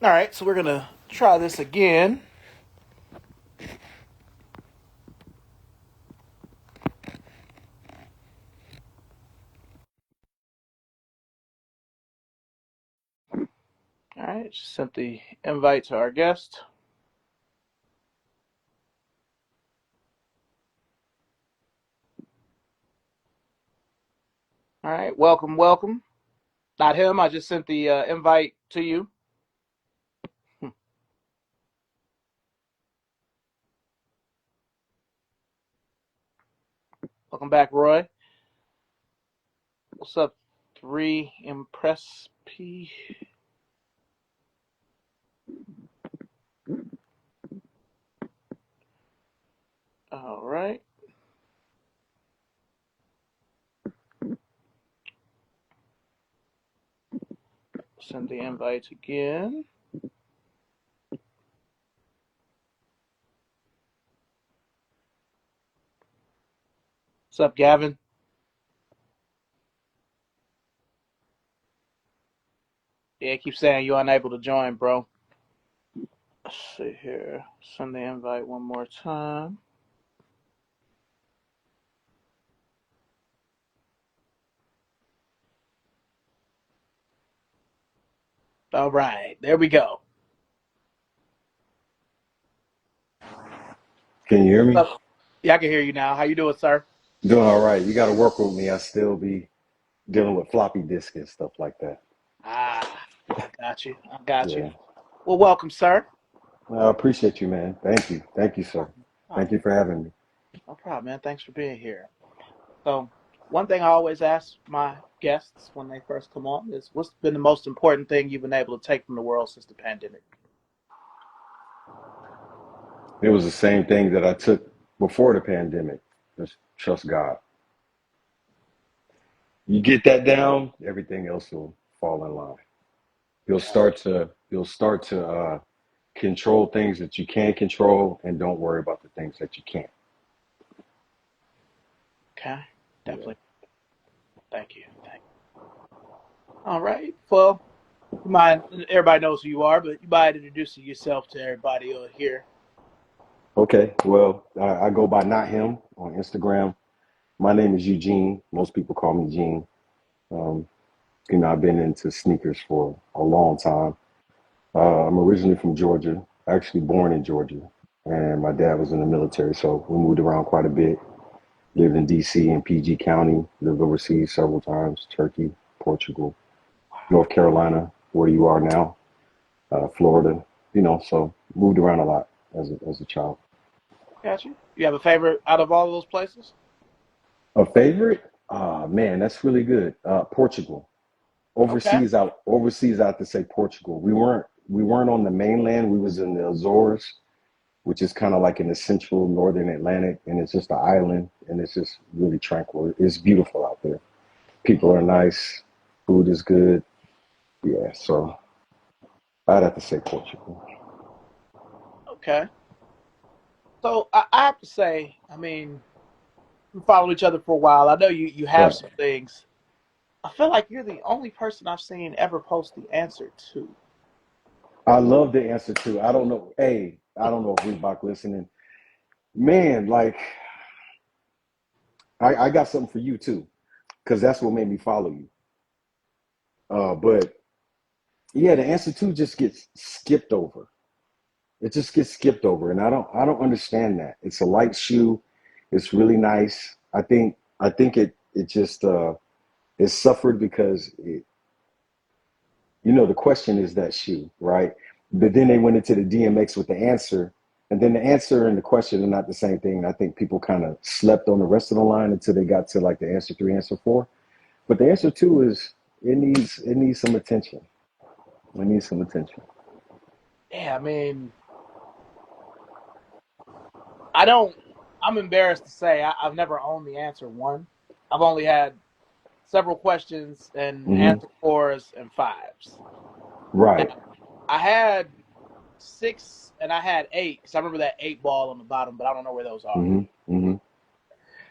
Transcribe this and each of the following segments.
All right, so we're going to try this again. All right, just sent the invite to our guest. All right, welcome, welcome. Not him, I just sent the invite to you. Welcome back, Roy. What's up, 3 Impress P? All right. Send the invites again. What's up, Gavin? Yeah, keep saying you're unable to join, bro. Let's see here. Send the invite one more time. All right, there we go. Can you hear me? Yeah, I can hear you now. How you doing, sir? Doing all right. You got to work with me. I still be dealing with floppy disk and stuff like that. I got you. I got you. Yeah. Well, welcome, sir. Well, I appreciate you, man. Thank you. Thank you, sir. Oh, Thank you for having me. no problem, man. Thanks for being here. So, one thing I always ask my guests when they first come on is, what's been the most important thing you've been able to take from the world since the pandemic? It was the same thing that I took before the pandemic. Just trust God. You get that down, everything else will fall in line. You'll start to control things that you can control, and don't worry about the things that you can't. Okay, Yeah. definitely. Thank you. Thank you. All right. Well, you mind? Everybody knows who you are, but you mind introducing yourself to everybody over here? Okay. Well, I go by not him on Instagram. My name is Eugene. Most people call me Gene. Um, I've been into sneakers for a long time. I'm originally from Georgia, actually born in Georgia, and my dad was in the military, so we moved around quite a bit. Lived in D.C. and PG County, lived overseas several times, Turkey, Portugal, North Carolina, where you are now, Florida, so moved around a lot as a child. Got you. You have a favorite out of all those places? A favorite? Man, that's really good. Portugal. Okay. Overseas I have to say Portugal. We weren't on the mainland. We was in the Azores, which is kind of like in the central northern Atlantic, and it's just an island, and it's just really tranquil. It's beautiful out there. People are nice, food is good. Yeah, so I'd have to say Portugal. Okay. So I have to say, I mean, we followed each other for a while. I know you have Right. some things. I feel like you're the only person I've seen ever post the answer to. I love the answer to. I don't know. Hey, I don't know if Reebok listening. Man, like I got something for you too, because that's what made me follow you. But yeah, the answer to just gets skipped over. It just gets skipped over, and I don't understand that. It's a light shoe. It's really nice. I think it just it suffered because the question is that shoe, right? But then they went into the DMX with the answer, and then the answer and the question are not the same thing. And I think people kind of slept on the rest of the line until they got to like the answer three, answer four. But the answer two is it needs some attention. It needs some attention. Yeah, I mean, I don't. I'm embarrassed to say I've never owned the answer one. I've only had several questions and Hmm. answer fours and fives. Now, Right. I had six and I had eight because I remember that eight ball on the bottom, but I don't know where those are. Hmm. Hmm.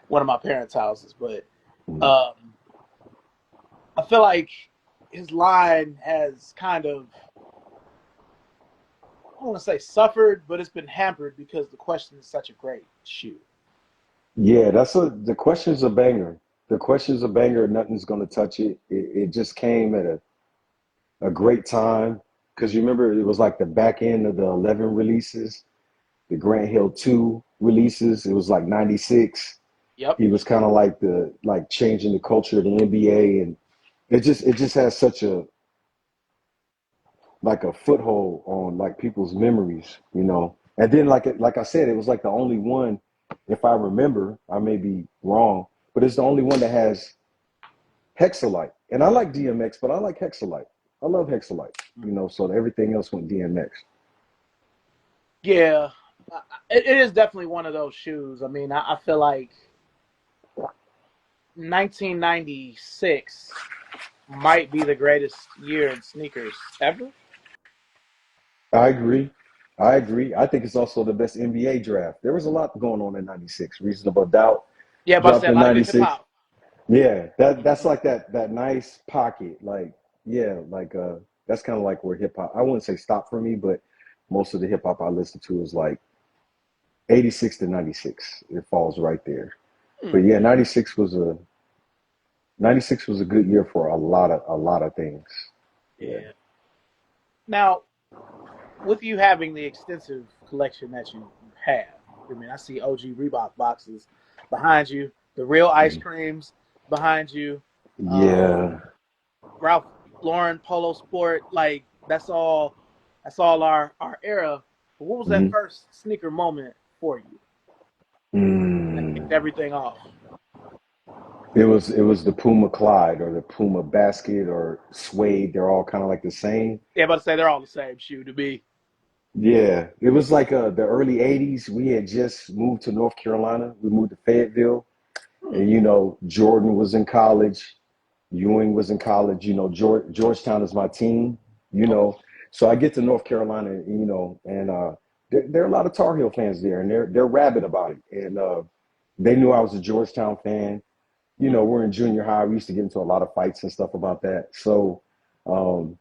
One of my parents' houses, but Hmm. um, I feel like his line has kind of don't want to say suffered, but it's been hampered because the question is such a great shoe. Yeah, the question's a banger. The question's a banger. Nothing's gonna touch it. It just came at a great time because you remember it was like the back end of the 11 releases, the Grant Hill 2 releases. It was like 96. Yep. He was kind of like the like changing the culture of the NBA, and it just has such a like a foothold on like people's memories, you know. And then like I said, it was like the only one, if I remember, I may be wrong, but it's the only one that has Hexalite. And I like DMX, but I like Hexalite. I love Hexalite, you know. So everything else went DMX. Yeah, it is definitely one of those shoes. I mean, I feel like 1996 might be the greatest year in sneakers ever. I agree. I agree. I think it's also the best NBA draft. There was a lot going on in '96. Reasonable Doubt Yeah, but I dropped said a in lot of good hip '96. hop. Yeah, that's like that nice pocket. Like yeah, like that's kind of like where hip hop. I wouldn't say stop for me, but most of the hip hop I listen to is like '86 to '96. It falls right there. But Hmm. yeah, '96 was a good year for a lot of things. Yeah. Yeah. Now, with you having the extensive collection that you have, I mean, I see OG Reebok boxes behind you, the real ice creams behind you, um, Yeah. Ralph Lauren Polo Sport, like that's all our era. But what was that Hmm. first sneaker moment for you that kicked Mm. everything off? It was the Puma Clyde or the Puma Basket or Suede. They're all kind of like the same. Yeah, about to say they're all the same shoe to me. Yeah, it was like the early '80s. We had just moved to North Carolina. We moved to Fayetteville, Hmm. and you know Jordan was in college, Ewing was in college. You know Georgetown is my team. You Okay. know, so I get to North Carolina, you know, and there are a lot of Tar Heel fans there, and they're rabid about it. And they knew I was a Georgetown fan. You Hmm. know, we're in junior high. We used to get into a lot of fights and stuff about that. So. Um,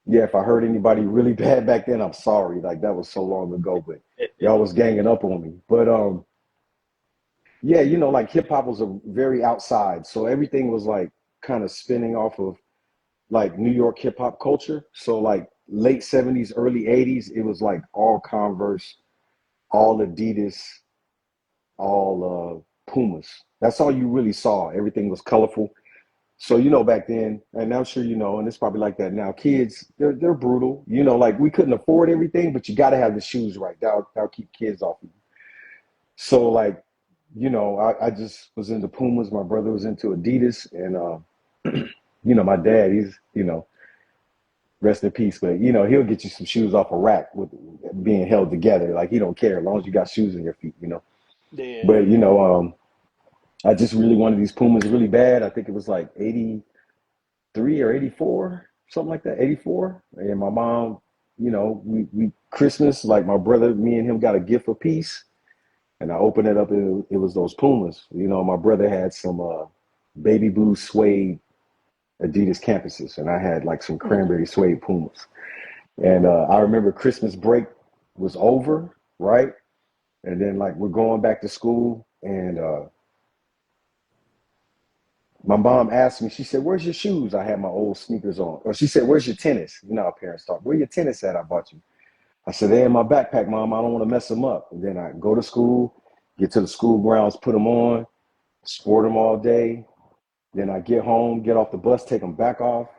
yeah, if I hurt anybody really bad back then, I'm sorry. Like that was so long ago, but y'all was ganging up on me. But yeah, you know, like hip hop was a very outside, so everything was like kind of spinning off of like New York hip hop culture. So like late '70s, early '80s, it was like all Converse, all Adidas, all Pumas. That's all you really saw. Everything was colorful. So you know back then, and I'm sure you know, and it's probably like that now. Kids, they're brutal. You know, like we couldn't afford everything, but you got to have the shoes right. That'll keep kids off you. So like, you know, I just was into Pumas. My brother was into Adidas, and you know, my dad, he's rest in peace, but you know, he'll get you some shoes off a rack with being held together. Like he don't care as long as you got shoes in your feet. You know, Yeah. but you know, I just really wanted these Pumas really bad. I think it was like 83 or 84, something like that, 84. And my mom, you know, we Christmas, like my brother, me and him got a gift of peace. And I opened it up, it was those Pumas. You know, my brother had some baby blue suede Adidas campuses, and I had like some Hmm. cranberry suede Pumas. And I remember Christmas break was over, right? And then like we're going back to school, and my mom asked me, she said, "Where's your shoes?" I had my old sneakers on. Or she said, "Where's your tennis?" You know how parents talk. "Where your tennis at? I bought you." I said, "They're in my backpack, Mom. I don't want to mess them up." And then I go to school, get to the school grounds, put them on, sport them all day. Then I get home, get off the bus, take them back off.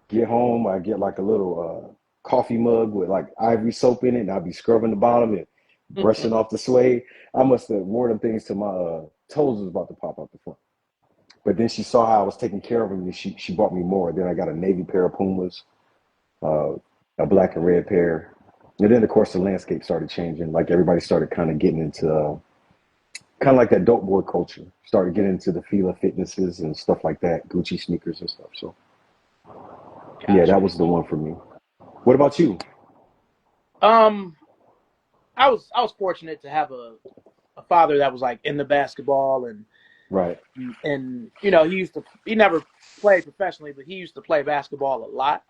Get home, I get like a little coffee mug with like ivory soap in it, and I'll be scrubbing the bottom and brushing off the suede. I must have worn them things till my toes was about to pop out the front. But then she saw how I was taking care of them, and she bought me more. Then I got a navy pair of Pumas, uh, a black and red pair, and then of course the landscape started changing. Like everybody started kind of getting into kind of like that dope boy culture. Started getting into the Fila Fitnesses and stuff like that, Gucci sneakers and stuff. So yeah, Gotcha. that was the one for me. What about you? Um, I was fortunate to have a father that was like into basketball Right. and he never played professionally, but he used to play basketball a lot.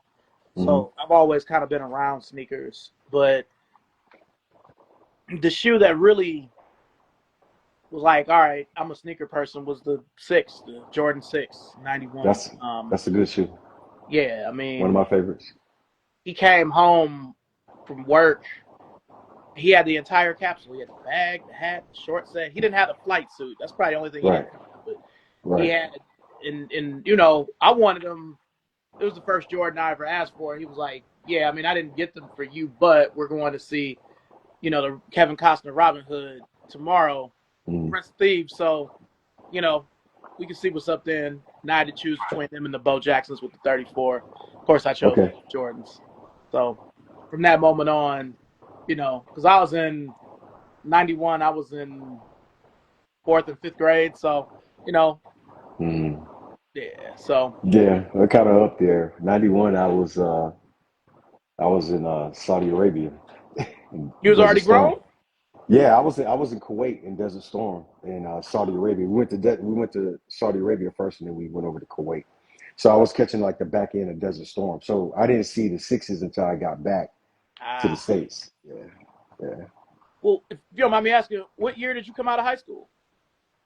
So I've always kind of been around sneakers, but the shoe that really was like, all right, I'm a sneaker person was the Jordan 6, 91. That's a good shoe. Yeah, I One of mean, my favorites. he came home from work. He had the entire capsule. He had the bag, the hat, the short set. He didn't have the flight suit. That's probably the only thing he Right. didn't come out. But he Right. had, and I wanted him. It was the first Jordan I ever asked for. He was like, yeah, I mean, I didn't get them for you, but we're going to see, the Kevin Costner Robin Hood tomorrow, Mm. Prince of Thieves. So, you know, we can see what's up then. Now I had to choose between them and the Bo Jacksons with the 34. Of course, I chose Okay. the Jordans. So from that moment on, because I was in 91, I was in fourth and fifth grade. So, Mm. yeah. So Yeah, they're kind of up there. 91, I was in Saudi Arabia in you was Desert already Storm. grown? Yeah, I was in Kuwait in Desert Storm in Saudi Arabia. We went to Saudi Arabia first, and then we went over to Kuwait. So I was catching like the back end of Desert Storm. So I didn't see the sixes until I got back to the Ah. States. Yeah, yeah. Well, if you don't mind me asking, what year did you come out of high school?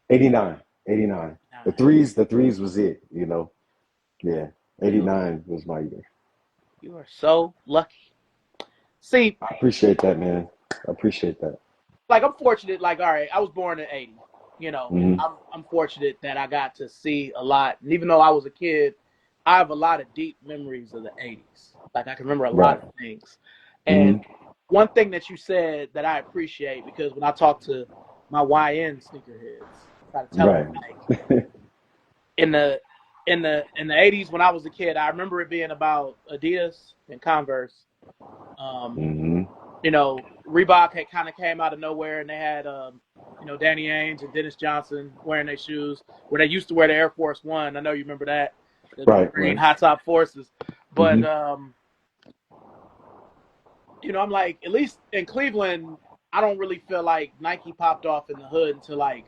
89, 89. The 9. threes, the threes was it, you know. Yeah, You 89 was my year. you are so lucky. See, I appreciate that, man. I appreciate that. like I'm fortunate. Like, all right, I was born in '80. Hmm. I'm fortunate that I got to see a lot. And even though I was a kid, I have a lot of deep memories of the '80s. Like I can remember a lot Right. of things. Hmm. And one thing that you said that I appreciate, because when I talk to my YN sneakerheads, I try to tell them Right. like in the in the '80s when I was a kid, I remember it being about Adidas and Converse. Um, Hmm. Reebok had kind of came out of nowhere, and they had, Danny Ainge and Dennis Johnson wearing their shoes where they used to wear the Air Force One. I know you remember that, the Right. green Right. high top forces. But, Hmm. I'm like, at least in Cleveland, I don't really feel like Nike popped off in the hood until like,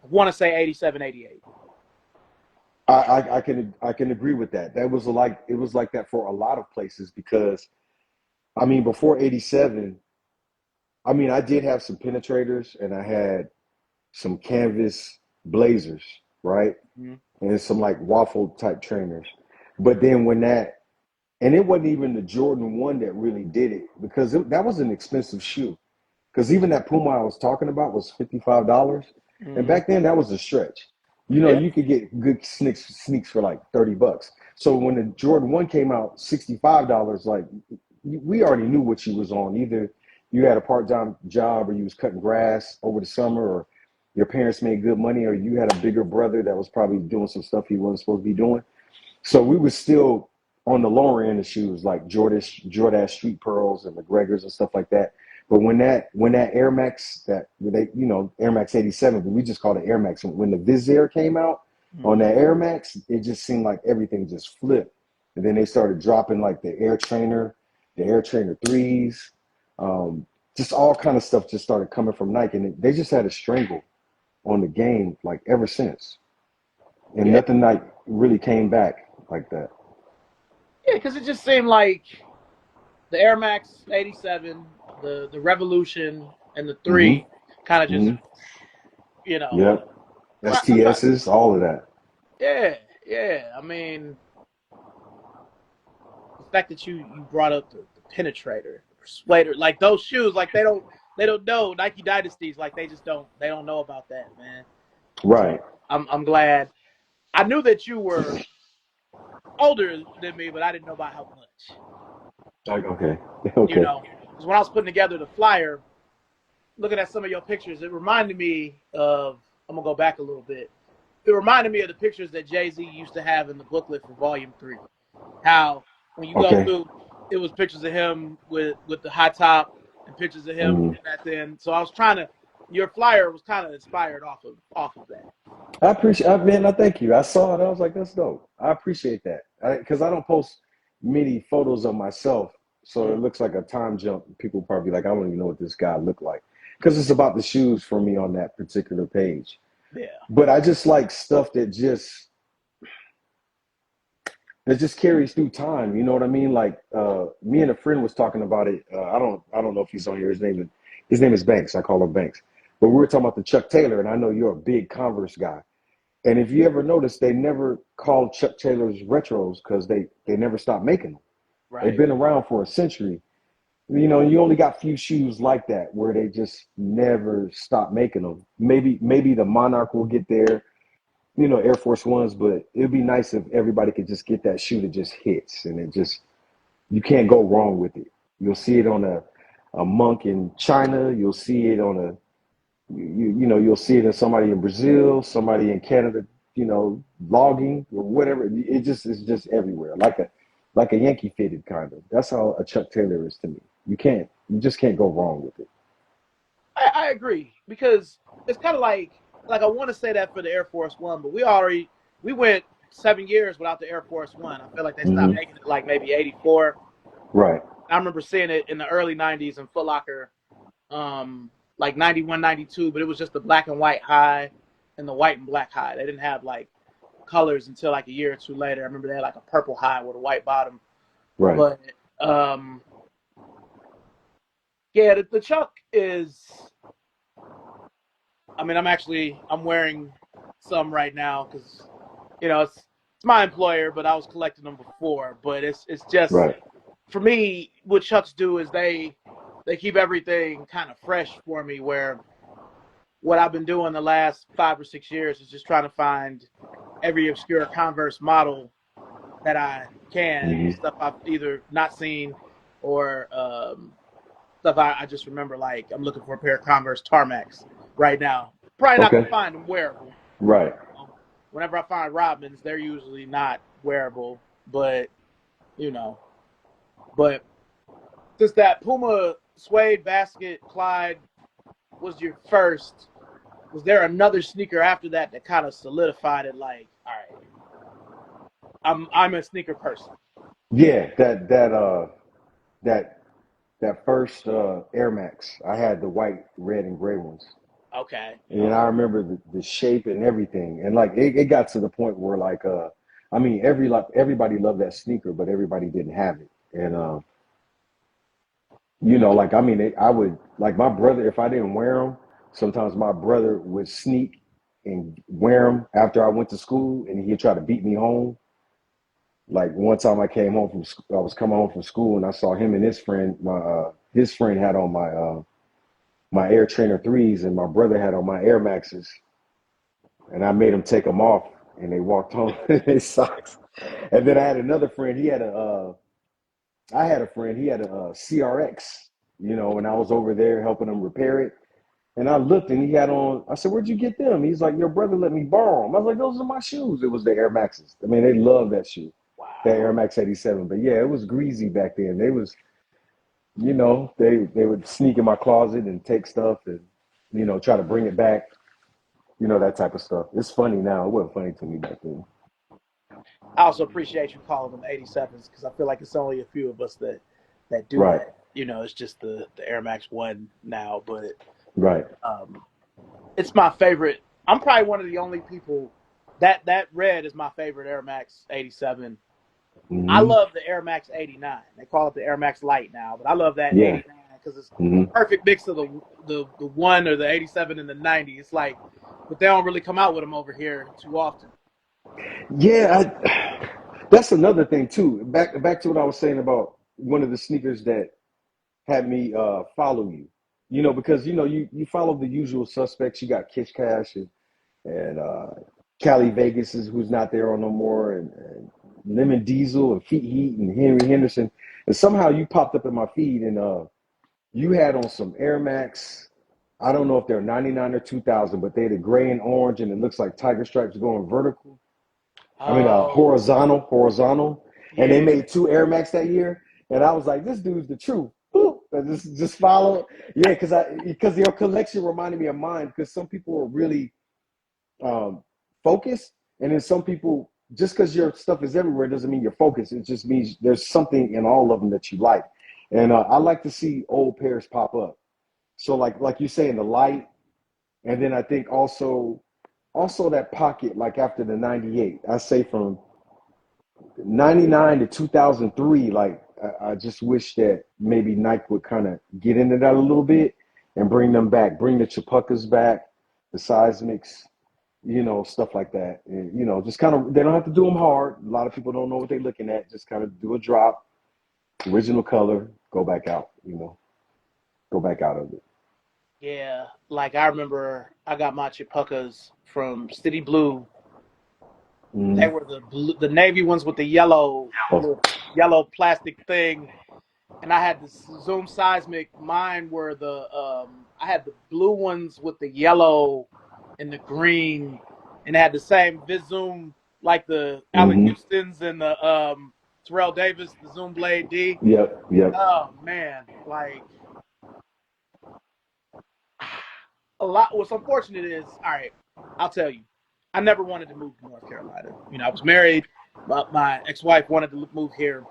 I want to say 87, 88. I can agree with that. That was like it was like that for a lot of places because I mean before '87, I mean I did have some penetrators and I had some canvas blazers, right, Mm-hmm. and some like waffle type trainers. But then when that and it wasn't even the Jordan 1 that really did it because that was an expensive shoe. Because even that Puma I was talking about was $55. And Mm-hmm. back then that was a stretch. You know, Yeah. you could get good sneaks for like $30. So when the Jordan 1 came out, $65, like we already knew what you was on. Either you had a part-time job or you was cutting grass over the summer or your parents made good money or you had a bigger brother that was probably doing some stuff he wasn't supposed to be doing. So we was still on the lower end of shoes like Jordache Street Pearls and McGregor's and stuff like that. But when that Air Max that they Air Max 87, but we just called it Air Max. When the Vizier came out on Mm-hmm. that Air Max, it just seemed like everything just flipped. And then they started dropping like the Air Trainer threes, um, just all kind of stuff just started coming from Nike, and they just had a strangle on the game like ever since, and Yeah. nothing like really came back like that. Yeah, because it just seemed like the Air Max 87, the Revolution, and the Hmm. 3 kind of just, Hmm. you know. Yep. Well, I'm not. STSs, all of that. Yeah, yeah. I mean, the fact that you brought up the penetrator, the persuader, like those shoes, like they don't know Nike Dynasties, like they don't know about that, man. So Right. I'm glad. I knew that you were older than me, but I didn't know about how much. Like, okay. You Okay. know, because when I was putting together the flyer, looking at some of your pictures, it reminded me of. I'm gonna go back a little bit. It reminded me of the pictures that Jay-Z used to have in the booklet for Volume 3. How when you go Okay. through, it was pictures of him with the high top and pictures of him Mm. back then. So I was trying to. Your flyer was kind of inspired off of that. I appreciate. Man, I thank you. I saw it. I was like, that's dope. I appreciate that because I don't post many photos of myself, so it Mm, looks like a time jump. People probably like, I don't even know what this guy looked like because it's about the shoes for me on that particular page. yeah. But I just like stuff that just It just carries through time. You know what I mean? Like me and a friend was talking about it. I don't know if he's on here. His name is Banks. I call him Banks. But we were talking about the Chuck Taylor, and I know you're a big Converse guy. And if you ever notice, they never called Chuck Taylor's retros because they never stopped making them. They've Right. been around for a century. You know, you only got few shoes like that where they just never stop making them. Maybe the Monarch will get there, Air Force Ones, but it'd be nice if everybody could just get that shoe that just hits and it just you can't go wrong with it. You'll see it on a monk in China. You'll see it on you'll see it in somebody in Brazil, somebody in Canada, logging or whatever. It's just everywhere, like a Yankee fitted kind of. That's how a Chuck Taylor is to me. You just can't go wrong with it. I agree because it's kind of like I want to say that for the Air Force One, but we went 7 years without the Air Force One. I feel like they stopped Hmm. making it like maybe '84. Right, I remember seeing it in the early '90s in Foot Locker, like '91, '92, but it was just the black and white high and the white and black high. They didn't have like colors until like a year or two later. I remember they had like a purple high with a white bottom. right. But um, yeah, the Chuck is. I mean, I'm wearing some right now because it's my employer, but I was collecting them before. But it's just Right. for me, what Chucks do is they keep everything kind of fresh for me. Where what I've been doing the last 5 or 6 years is just trying to find every obscure Converse model that I can, Hmm. stuff I've either not seen or stuff I just remember. Like I'm looking for a pair of Converse Tarmacs right now. Probably not gonna Okay. find them wearable. Right. Whenever I find Robins, they're usually not wearable, but you know, but since that Puma suede basket Clyde was your first, was there another sneaker after that that kind of solidified it? Like, all right, I'm a sneaker person. Yeah. That first Air Max, I had the white, red, and gray ones. Okay, And yep. I remember the shape and everything. And like it got to the point where like I mean everybody loved that sneaker, but everybody didn't have it. And like I mean I would like my brother if I didn't wear them, sometimes my brother would sneak and wear them after I went to school, and he'd try to beat me home. Like one time I was coming home from school, and I saw him and his friend had on my Air Trainer threes, and my brother had on my Air Maxes, and I made them take them off, and they walked home in his socks. And then I had another friend. I had a friend. He had a CRX, and I was over there helping him repair it. And I looked, and he had on. I said, "Where'd you get them?" He's like, "Your brother let me borrow them." I was like, "Those are my shoes." It was the Air Maxes. I mean, they love that shoe, the Wow. Air Max 87. But yeah, it was greasy back then. They would sneak in my closet and take stuff and try to bring it back. That type of stuff. It's funny now. It wasn't funny to me back then. I also appreciate you calling them 87s because I feel like it's only a few of us that do Right, that. It's just the Air Max One now, but right. um, it's my favorite. I'm probably one of the only people that red is my favorite Air Max 87. I Hmm. love the Air Max 89. They call it the Air Max Light now, but I love that Yeah. 89 because it's Hmm. a perfect mix of the one or the 87 and the 90. It's like, but they don't really come out with them over here too often. Yeah, that's another thing too. Back to what I was saying about one of the sneakers that had me follow you. Because you follow the usual suspects. You got Kish Cash and Cali Vegas is who's not there on no more, and Lemon Diesel and Feet Heat and Henry Henderson, and somehow you popped up in my feed, and you had on some Air Max. I don't know if they're 99 or 2000, but they're the gray and orange, and it looks like tiger stripes going vertical. I mean, Oh, horizontal, and they yeah. made two Air Max that year, and I was like, this dude's the truth. Boop. And just follow, yeah, because your collection reminded me of mine. Because some people are really focused, and then some people, just because your stuff is everywhere doesn't mean you're focused. It just means there's something in all of them that you like, and I like to see old pairs pop up. So like you say in the light, and then I think also that pocket like after the '98. I say from '99 to 2003, like I just wish that maybe Nike would kind of get into that a little bit and bring them back, bring the Chapucas back, the Seismics, stuff like that. And, just kind of, they don't have to do them hard. A lot of people don't know what they're looking at. Just kind of do a drop, original color, go back out, go back out of it. Yeah, like I remember I got my Chipucas from City Blue. They Mm-hmm. were the navy ones with the yellow Oh, little yellow plastic thing, and I had the Zoom Seismic. Mine were the I had the blue ones with the yellow and the green, and it had the same Zoom like the Allen mm-hmm. Houston's and the Terrell Davis, the Zoom Blade D. Yep, yep. Oh man, like a lot. What's unfortunate is, all right, I'll tell you, I never wanted to move to North Carolina. I was married, but my ex-wife wanted to move here.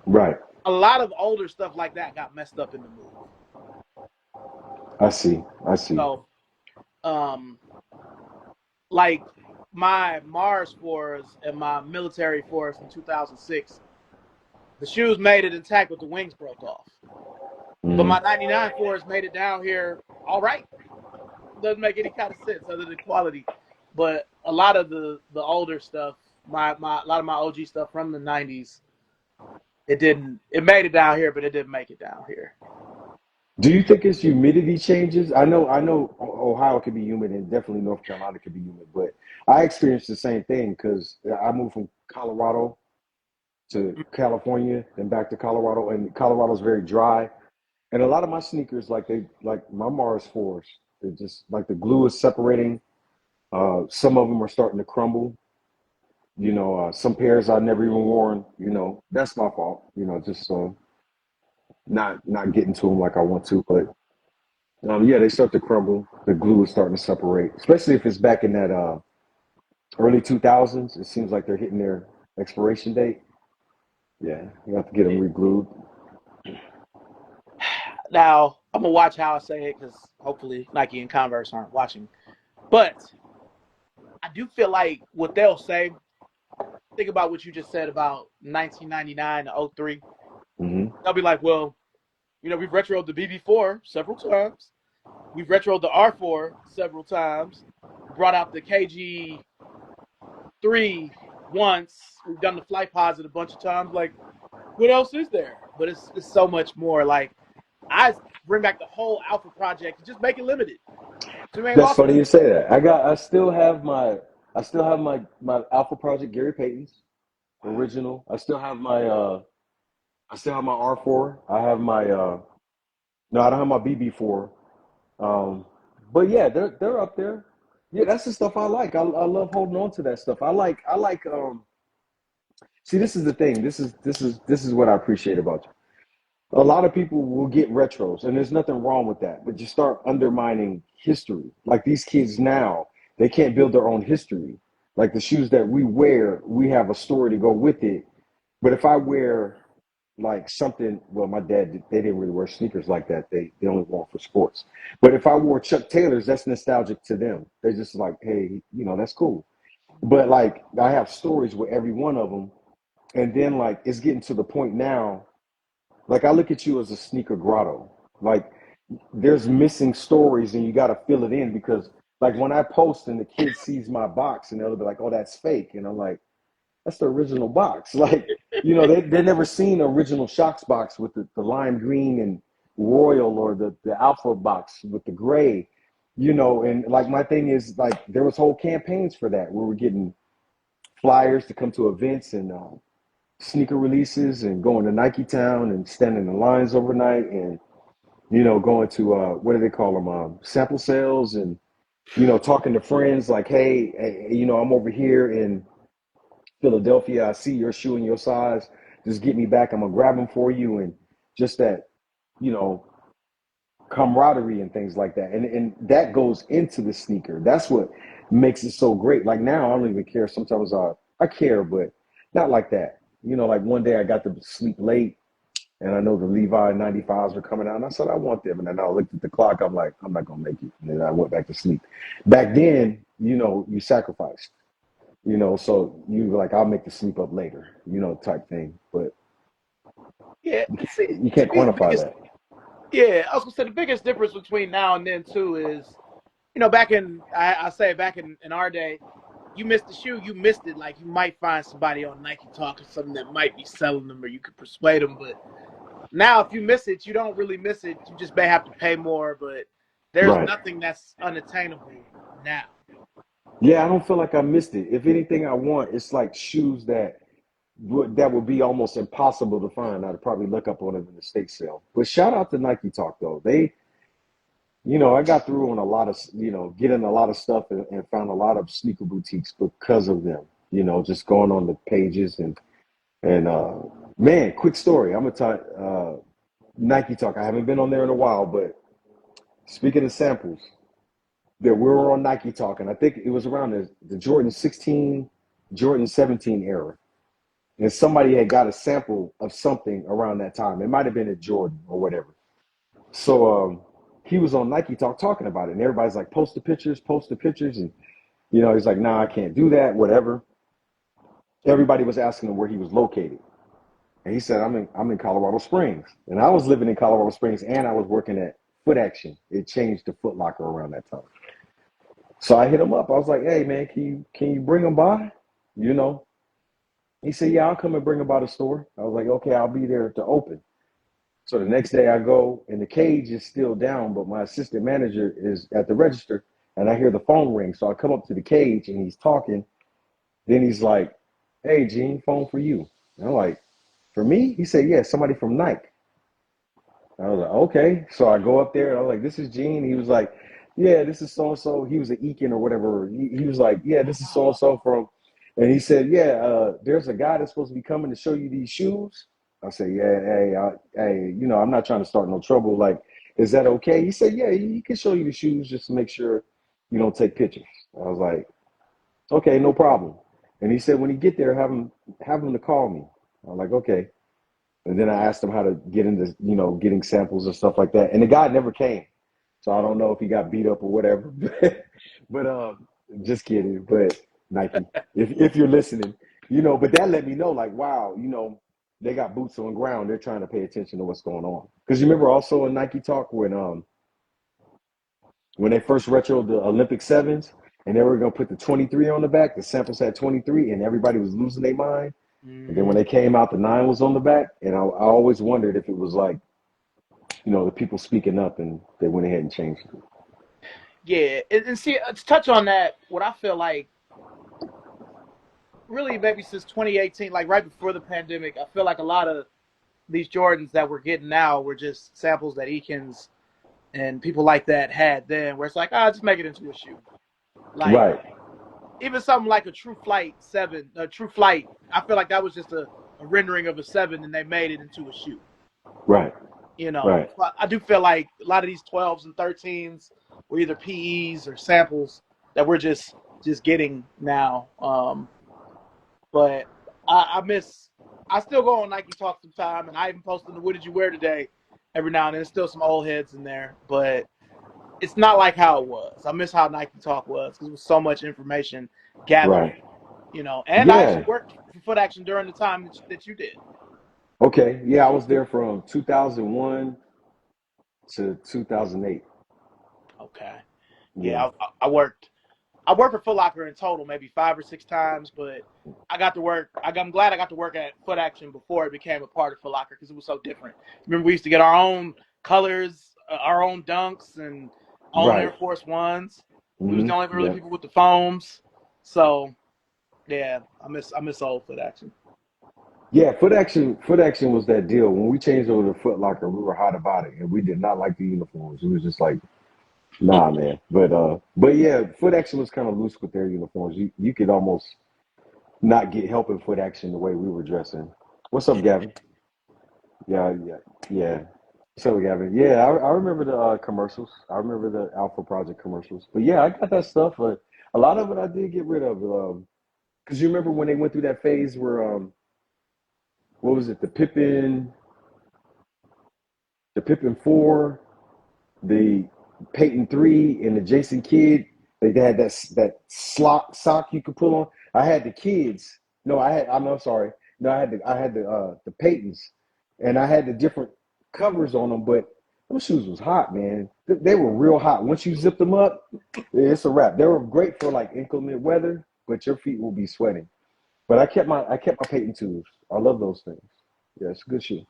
Right. A lot of older stuff like that got messed up in the move. I see. I see. So, um, like my Mars fours and my military fours in 2006, the shoes made it intact, but the wings broke off. But Mm-hmm. my '99 fours made it down here all right. Doesn't make any kind of sense other than quality. But a lot of the older stuff, my a lot of my OG stuff from the '90s, it made it down here, but it didn't make it down here. Do you think it's humidity changes? I know Ohio could be humid and definitely North Carolina could be humid, but I experienced the same thing because I moved from Colorado to California, then back to Colorado, and Colorado's very dry. And a lot of my sneakers, like my Mars fours, they just like the glue is separating. Some of them are starting to crumble. Some pairs I never even worn. That's my fault. Just not getting to them like I want to, but yeah, they start to crumble. The glue is starting to separate, especially if it's back in that early 2000s. It seems like they're hitting their expiration date. Yeah, you have to get them re-glued. Now I'm gonna watch how I say it because hopefully Nike and Converse aren't watching. But I do feel like what they'll say. Think about what you just said about 1999 to '03. Hmm. They'll be like, well, we've retroed the BB4 several times. We've retroed the R4 several times. Brought out the KG3 once. We've done the flight posit a bunch of times. Like, what else is there? But it's so much more. Like, I bring back the whole Alpha project and just make it limited. So we ain't That's lost funny nothing. you say that. I still have my Alpha Project Gary Payton's Wow. original. I still have my R4. I have my no, I don't have my BB4. Um, but yeah, they're up there. Yeah, that's the stuff I like. I love holding on to that stuff. I like. See, this is the thing. This is what I appreciate about you. A lot of people will get retros, and there's nothing wrong with that. But you start undermining history. Like these kids now, they can't build their own history. Like the shoes that we wear, we have a story to go with it. But if I wear like something, well, my dad, they didn't really wear sneakers like that. They only wore for sports. But if I wore Chuck Taylors, that's nostalgic to them. They're just like, hey, that's cool. But like I have stories with every one of them, and then like it's getting to the point now. Like I look at you as a sneaker grotto. Like there's missing stories, and you got to fill it in because like when I post and the kid sees my box, and they'll be like, "Oh, that's fake," and I'm like, "That's the original box." Like they never seen the original Shocks box with the lime green and royal, or the Alpha box with the gray. And like my thing is like there was whole campaigns for that where we're getting flyers to come to events and sneaker releases and going to Nike Town and standing in lines overnight and going to what do they call them, sample sales, and talking to friends like, hey, I'm over here in Philadelphia. I see your shoe in your size. Just get me back. I'm gonna grab them for you, and just that you know camaraderie and things like that. And that goes into the sneaker. That's what makes it so great. Like now, I don't even care. Sometimes I care, but not like that. Like one day I got to sleep late, and I know the Levi 95s were coming out, and I said I want them. And then I looked at the clock. I'm like, I'm not gonna make it. And then I went back to sleep. Back then, you sacrificed. So you like, I'll make the sleep up later, type thing. But Yeah, see, you to can't me the quantify biggest, that. yeah, I was gonna say the biggest difference between now and then too is, back in I say back in our day, you missed the shoe, you missed it. Like you might find somebody on Nike Talk or something that might be selling them, or you could persuade them. But now, if you miss it, you don't really miss it. You just may have to pay more, but there's Right. nothing that's unattainable now. Yeah, I don't feel like I missed it. If anything I want, it's like shoes that would be almost impossible to find. I'd probably look up on them in the state sale. But shout out to Nike Talk though. I got through on a lot of, getting a lot of stuff and found a lot of sneaker boutiques because of them. Just going on the pages and man, quick story. I'm gonna tell Nike Talk. I haven't been on there in a while, but speaking of samples, that we were on Nike Talk, and I think it was around the Jordan 16, Jordan 17 era. And somebody had got a sample of something around that time. It might have been a Jordan or whatever. So he was on Nike Talk talking about it, and everybody's like, post the pictures, and he's like, nah, I can't do that, whatever. Everybody was asking him where he was located, and he said, I'm in Colorado Springs, and I was living in Colorado Springs, and I was working at Foot Action. It changed to Foot Locker around that time. So I hit him up. I was like, hey man, can you bring him by? You know, he said, yeah, I'll come and bring him by the store. I was like, okay, I'll be there to open. So the next day I go and the cage is still down, but my assistant manager is at the register and I hear the phone ring. So I come up to the cage and he's talking. Then he's like, hey, Gene, phone for you. And I'm like, for me? He said, yeah, somebody from Nike. I was like, okay. So I go up there and I was like, this is Gene. He was like, yeah, this is so and so. He was an Eakin or whatever. He was like, yeah, this is so and so from. And he said, yeah, there's a guy that's supposed to be coming to show you these shoes. I said, yeah, hey, I'm not trying to start no trouble. Like, is that okay? He said, yeah, he can show you the shoes just to make sure you don't take pictures. I was like, okay, no problem. And he said, when you get there, have him to call me. I was like, okay. And then I asked him how to get into, getting samples and stuff like that. And the guy never came. So I don't know if he got beat up or whatever. but just kidding. But Nike, if you're listening, but that let me know, like, wow, they got boots on the ground. They're trying to pay attention to what's going on. Because you remember also in Nike Talk when they first retroed the Olympic sevens and they were gonna put the 23 on the back, the samples had 23 and everybody was losing their mind. And then when Mm-hmm. they came out, the nine was on the back, and I always wondered if it was like, the people speaking up, and they went ahead and changed it. Yeah, and see, to touch on that, what I feel like really maybe since 2018, like right before the pandemic, I feel like a lot of these Jordans that we're getting now were just samples that Eakins and people like that had then, where it's like, just make it into a shoe. Like Right, even something like a True Flight 7, a True Flight, I feel like that was just a rendering of a 7 and they made it into a shoe. right, right, So I do feel like a lot of these 12s and 13s were either PEs or samples that we're just getting now. But I still go on Nike Talk sometime, and I even post in the "What did you wear today?" every now and then. There's still some old heads in there, but it's not like how it was. I miss how Nike Talk was because it was so much information gathering, right. And I actually Yeah. worked for Foot Action during the time that you did. Okay. Yeah, I was there from 2001 to 2008. Okay, Yeah. yeah, I worked for Foot Locker in total maybe 5 or 6 times, but I got to work. I'm glad I got to work at Foot Action before it became a part of Foot Locker because it was so different. Remember, we used to get our own colors, our own dunks, and own Right. Air Force Ones. We was the only really Yeah. people with the foams. So yeah, I miss old Foot Action. Yeah. Foot Action was that deal. When we changed over to Foot Locker, we were hot about it, and we did not like the uniforms. It was just like, nah, man. But yeah, Foot Action was kind of loose with their uniforms. You could almost not get help in Foot Action the way we were dressing. What's up, Gavin? Yeah, yeah, yeah. So, Gavin, yeah, I remember the commercials. I remember the Alpha Project commercials. But yeah, I got that stuff. But a lot of it I did get rid of. Because you remember when they went through that phase where, what was it, the Pippin 4, the Peyton 3, and the Jason Kidd. They had that sock you could pull on. I had the kids. No, I had. I'm sorry. No, I had the Peytons, and I had the different covers on them. But those shoes was hot, man. They were real hot. Once you zip them up, it's a wrap. They were great for like inclement weather, but your feet will be sweating. But I kept my Peyton twos. I love those things. Yeah, it's a good shoe.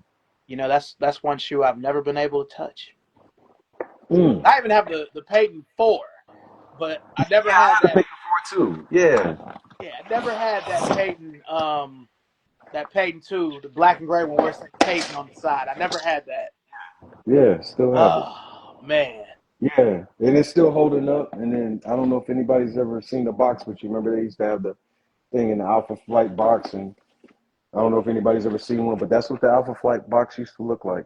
That's one shoe I've never been able to touch. Mm. I even have the Peyton 4, but I never Yeah, I had had the that. Peyton 4 too. Yeah, Yeah, I never had that Peyton 2, the black and gray one where it says Peyton on the side. I never had that. yeah, still have it. Oh man. Yeah, and it's still holding up. And then I don't know if anybody's ever seen the box, but you remember they used to have the thing in the Alpha Flight box, and I don't know if anybody's ever seen one, but that's what the Alpha Flight box used to look like.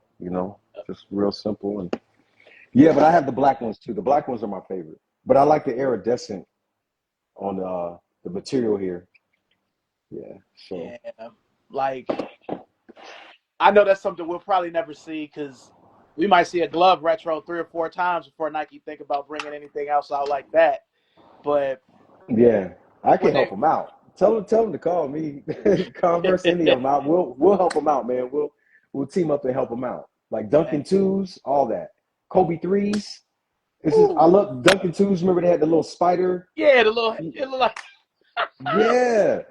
Just real simple. And yeah, but I have the black ones too. The black ones are my favorite, but I like the iridescent on the material here. Yeah, so Yeah. Like I know that's something we'll probably never see because we might see a glove retro 3 or 4 times before Nike think about bringing anything else out like that. But yeah, I can when help they, them out. Tell them to call me, Converse, any of them out. We'll help them out, man. We'll team up and help them out. Like man, Duncan twos, all that. Kobe threes. I ooh, love Duncan twos. Remember they had the little spider. yeah, the little it look like Yeah,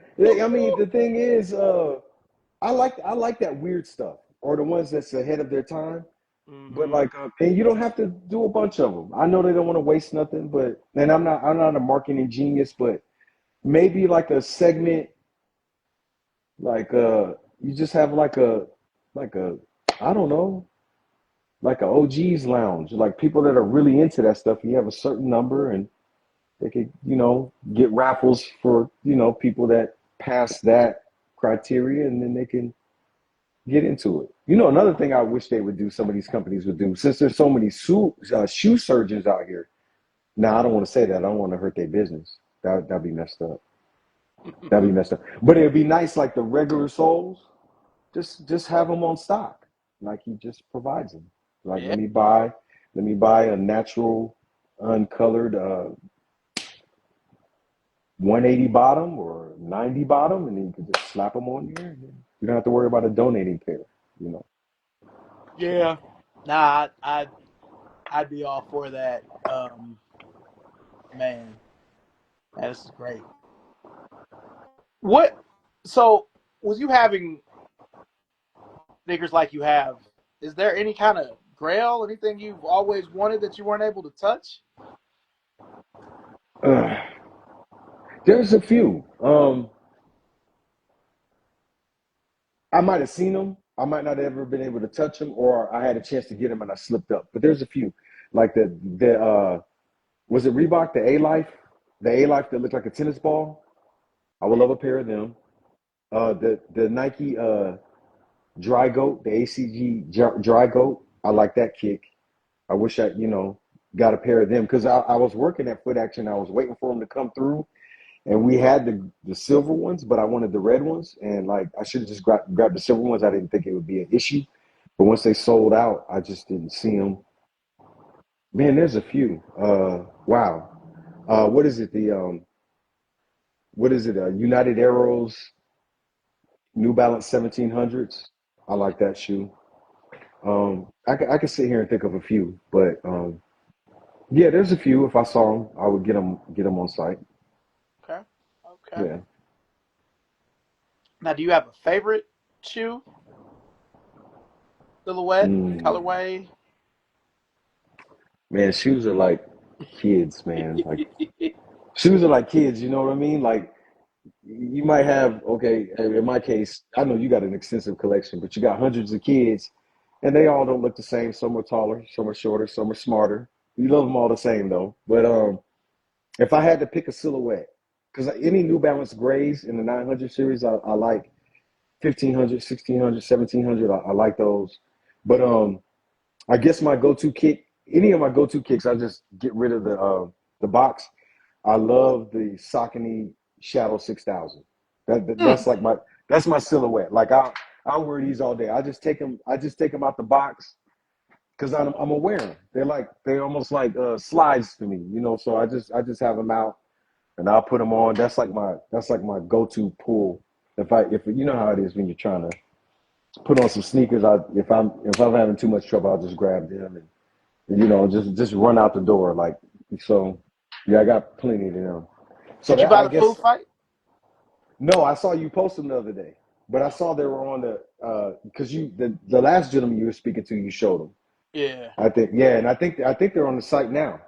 I mean the thing is, I like that weird stuff or the ones that's ahead of their time. But mm-hmm. like, and you don't have to do a bunch of them. I know they don't want to waste nothing, but and I'm not a marketing genius, but maybe like a segment, like you just have like a I don't know, like a OG's lounge, like people that are really into that stuff. You have a certain number, and they could get raffles for people that pass that criteria, and then they can get into it. Another thing I wish they would do, some of these companies would do, since there's so many shoe surgeons out here. Now, I don't want to say that. I don't want to hurt their business. That'd be messed up. That'd be messed up. But it'd be nice, like the regular soles, just have them on stock. Like he just provides them. Like Yeah, let me buy a natural, uncolored 180 bottom or 90 bottom, and then you can just slap them on there. You don't have to worry about a donating pair. You know. yeah. Nah, I'd be all for that. Man, this is great. What? So, with you having sneakers like you have, is there any kind of grail, anything you've always wanted that you weren't able to touch? Uh, there's a few. I might have seen them. I might not have ever been able to touch them, or I had a chance to get them and I slipped up. But there's a few, like the was it Reebok, the A Life that looked like a tennis ball. I would love a pair of them. The Nike Dry Goat, the ACG Dry Goat. I like that kick. I wish I got a pair of them because I was working at Foot Action. I was waiting for them to come through, and we had the silver ones, but I wanted the red ones, and like I should have just grabbed the silver ones. I didn't think it would be an issue, but once they sold out, I just didn't see them. Man, there's a few. Wow. What is it? What is it? United Arrows, New Balance 1700s. I like that shoe. I could sit here and think of a few, but yeah, there's a few. If I saw them, I would get them on site. Okay, okay. Yeah. Now, do you have a favorite shoe, silhouette, Mm. colorway? Man, shoes are like kids, man. Like shoes are like kids. You know what I mean? Like you might have, okay, in my case, I know you got an extensive collection, but you got hundreds of kids, and they all don't look the same. Some are taller, some are shorter, some are smarter. You love them all the same though. But if I had to pick a silhouette, because any New Balance grays in the 900 series, I like 1500, 1600, 1700. I like those. But I guess my go-to kick, any of my go-to kicks, I just get rid of the box. I love the Saucony Shadow 6000. Mm, That's my silhouette. Like I'll wear these all day. I just take them out the box because I'm aware. They're almost like slides to me. So I just have them out. and I'll put them on. That's like my go-to pull. If you know how it is when you're trying to put on some sneakers, if I'm having too much trouble, I'll just grab them and just run out the door like so. Yeah, I got plenty of them. So Did you that buy I the food guess fight? no, I saw you post them the other day, but I saw they were on the because the last gentleman you were speaking to, you showed them. Yeah, I think yeah, and I think they're on the site now,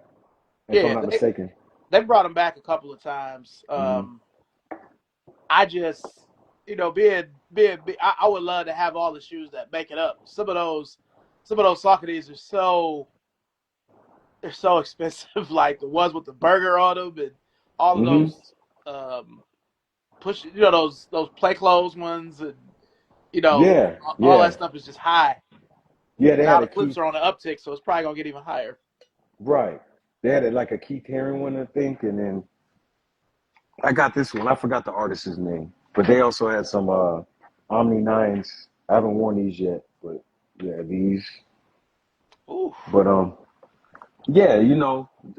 if I'm yeah. not mistaken. They brought him back a couple of times. Mm-hmm. I just, I would love to have all the shoes that make it up. Some of those Sauconys are they're so expensive. Like the ones with the burger on them and all of Mm-hmm. those um, push, those play clothes ones, and Yeah, all that yeah, stuff is just high. yeah. They Now had the a clips Keith are on the uptick, so it's probably gonna get even higher. right. They had like a Keith Haring one, I think, and then I got this one. I forgot the artist's name, but they also had some Omni Nines. I haven't worn these yet, but yeah, these. Ooh, But yeah,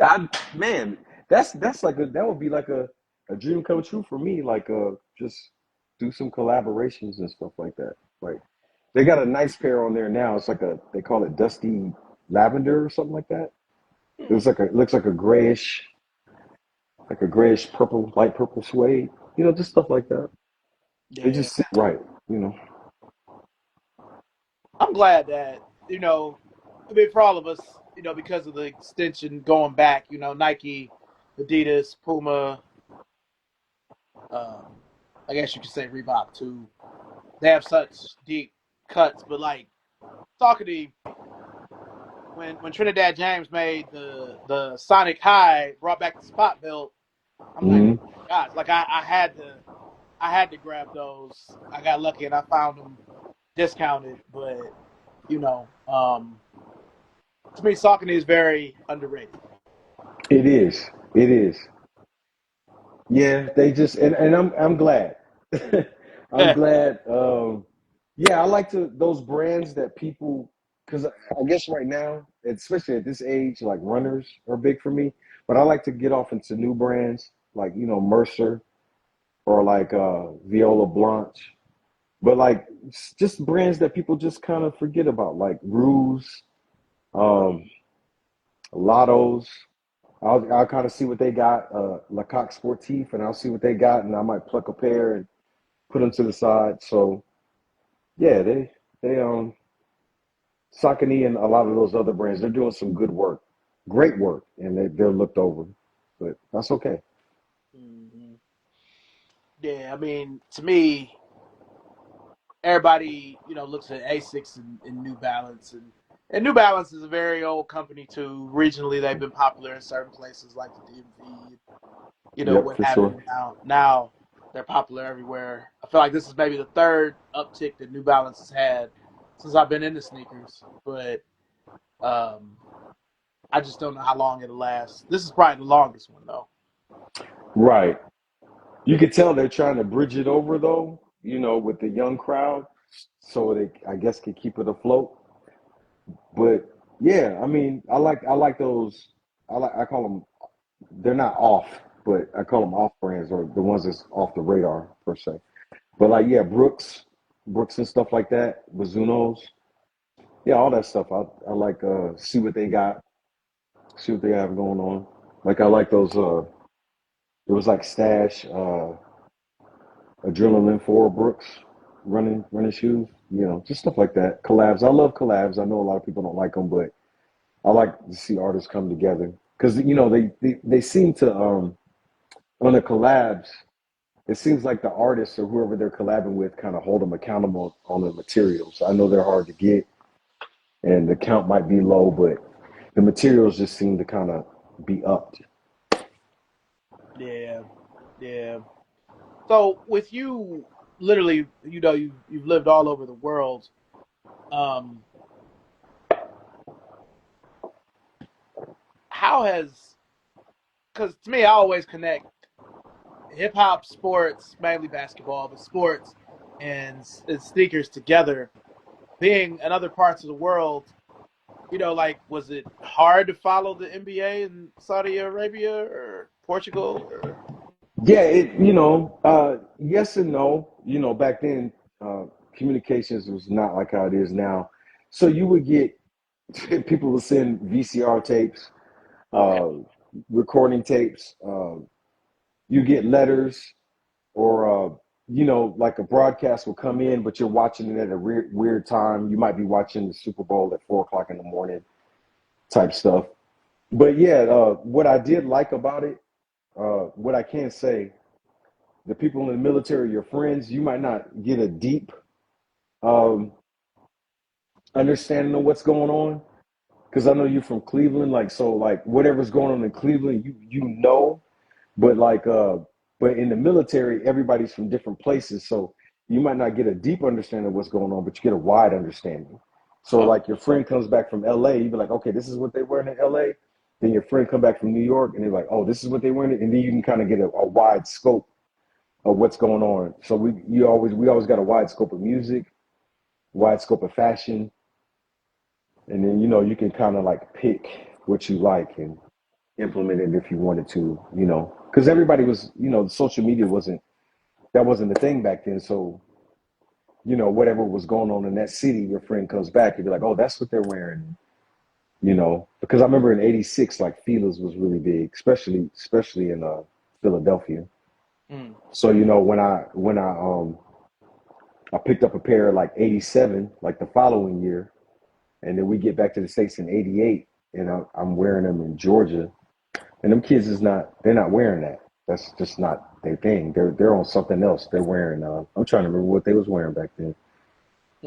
I man, that's like that would be like a dream come true for me. Like just do some collaborations and stuff like that. Like they got a nice pair on there now. It's like they call it dusty lavender or something like that. It looks like a grayish purple, light purple suede. Just stuff like that. They yeah. just sit right. You know. I'm glad that for all of us, because of the extension going back, Nike, Adidas, Puma, um, I guess you could say Reebok too. They have such deep cuts, but like Saucony, when Trinidad James made the Sonic High, brought back the spot belt, I'm like, Hmm. oh my gosh, like I had to grab those. I got lucky and I found them discounted, but you know, um, to me, Saucony is very underrated. It is. It is. Yeah, they just and I'm glad. I'm Yeah. glad. Yeah, I like to those brands that people because I guess right now, especially at this age, like runners are big for me. But I like to get off into new brands like Mercer or like Viola Blanche. But like just brands that people just kind of forget about, like Ruse, um, Lottos. I'll kind of see what they got, Lecoq Sportif, and I'll see what they got, and I might pluck a pair and put them to the side. So yeah, they Saucony and a lot of those other brands, they're doing some good work, great work, and they're looked over, but that's okay. Hmm. Yeah, I mean, to me, everybody, looks at Asics and New Balance, and New Balance is a very old company too. Regionally, they've been popular in certain places like the DMV, Yep, what for have sure. you. Now they're popular everywhere. I feel like this is maybe the third uptick that New Balance has had since I've been into sneakers, but um, I just don't know how long it'll last. This is probably the longest one though. Right. You could tell they're trying to bridge it over though, with the young crowd, so they I guess could keep it afloat. But yeah, I mean, I like those. I call them. They're not off, but I call them off brands or the ones that's off the radar per se. But like yeah, Brooks and stuff like that, Mizuno's, yeah, all that stuff. I like see what they got, see what they have going on. Like I like those. It was like Stash, Adrenaline for Brooks, running shoes. Just stuff like that. Collabs. I love collabs. I know a lot of people don't like them, but I like to see artists come together because they seem to on the collabs. It seems like the artists or whoever they're collabing with kind of hold them accountable on the materials. I know they're hard to get and the count might be low, but the materials just seem to kind of be upped. Yeah, yeah. So with you, literally, you've lived all over the world. Um, how has because to me, I always connect hip hop, sports, mainly basketball, but sports and sneakers together. Being in other parts of the world, like was it hard to follow the NBA in Saudi Arabia or Portugal or? Yeah, yes and no. Back then, communications was not like how it is now. So you would get people would send VCR tapes, Yeah. uh, recording tapes. You get letters, or like a broadcast will come in, but you're watching it at a weird time. You might be watching the Super Bowl at 4 o'clock in the morning, type stuff. But yeah, what I did like about it, what I can say, the people in the military, your friends, you might not get a deep um, understanding of what's going on, because I know you're from Cleveland, like, so like whatever's going on in Cleveland, you know. But but in the military, everybody's from different places, so you might not get a deep understanding of what's going on, but you get a wide understanding. So Oh, like your friend comes back from LA, you'd be like, okay, this is what they wearing in LA. Then your friend come back from New York, and they're like, oh, this is what they wearing, and then you can kind of get a wide scope of what's going on. So we always got a wide scope of music, wide scope of fashion, and then you can kind of like pick what you like and implement it if you wanted to, because everybody was, social media wasn't the thing back then. So whatever was going on in that city, your friend comes back, you'd be like, oh, that's what they're wearing, because I remember in '86, like Feelers was really big, especially in Philadelphia. mm, So when I picked up a pair like '87, like the following year, and then we get back to the States in '88, and I'm wearing them in Georgia, and them kids they're not wearing that. That's just not their thing. They're on something else. They're wearing. I'm trying to remember what they was wearing back then,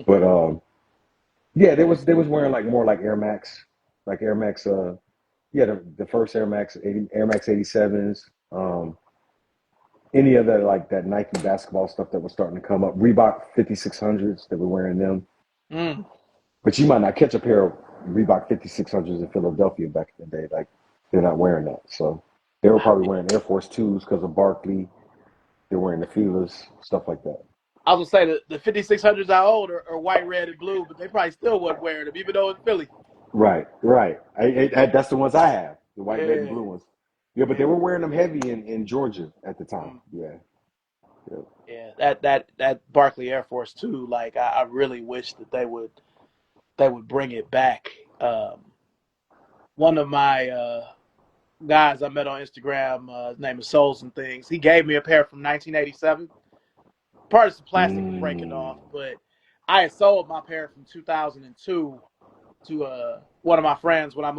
but yeah, they was wearing like more like Air Max, like Air Max. Yeah, the first Air Max 80, Air Max 87s. Any of the like that Nike basketball stuff that was starting to come up. Reebok 5600s, they were wearing them. mm. But you might not catch a pair of Reebok 5600s in Philadelphia back in the day. Like, they're not wearing that. So they were probably wearing Air Force 2s because of Barkley. They're wearing the Feelers, stuff like that. I was gonna say the 5600s I own are white, red, and blue, but they probably still wasn't wearing them, even though it's Philly. Right, right. That's the ones I have, the white, red, and Yeah, blue ones. Yeah, but they yeah, were wearing them heavy in Georgia at the time. mm, Yeah, yeah. yeah. That Barkley Air Force too. Like I really wish that they would bring it back. One of my guys I met on Instagram, his name is Souls and Things. He gave me a pair from 1987. Part of the plastic was breaking Mm, off, but I had sold my pair from 2002 to one of my friends when I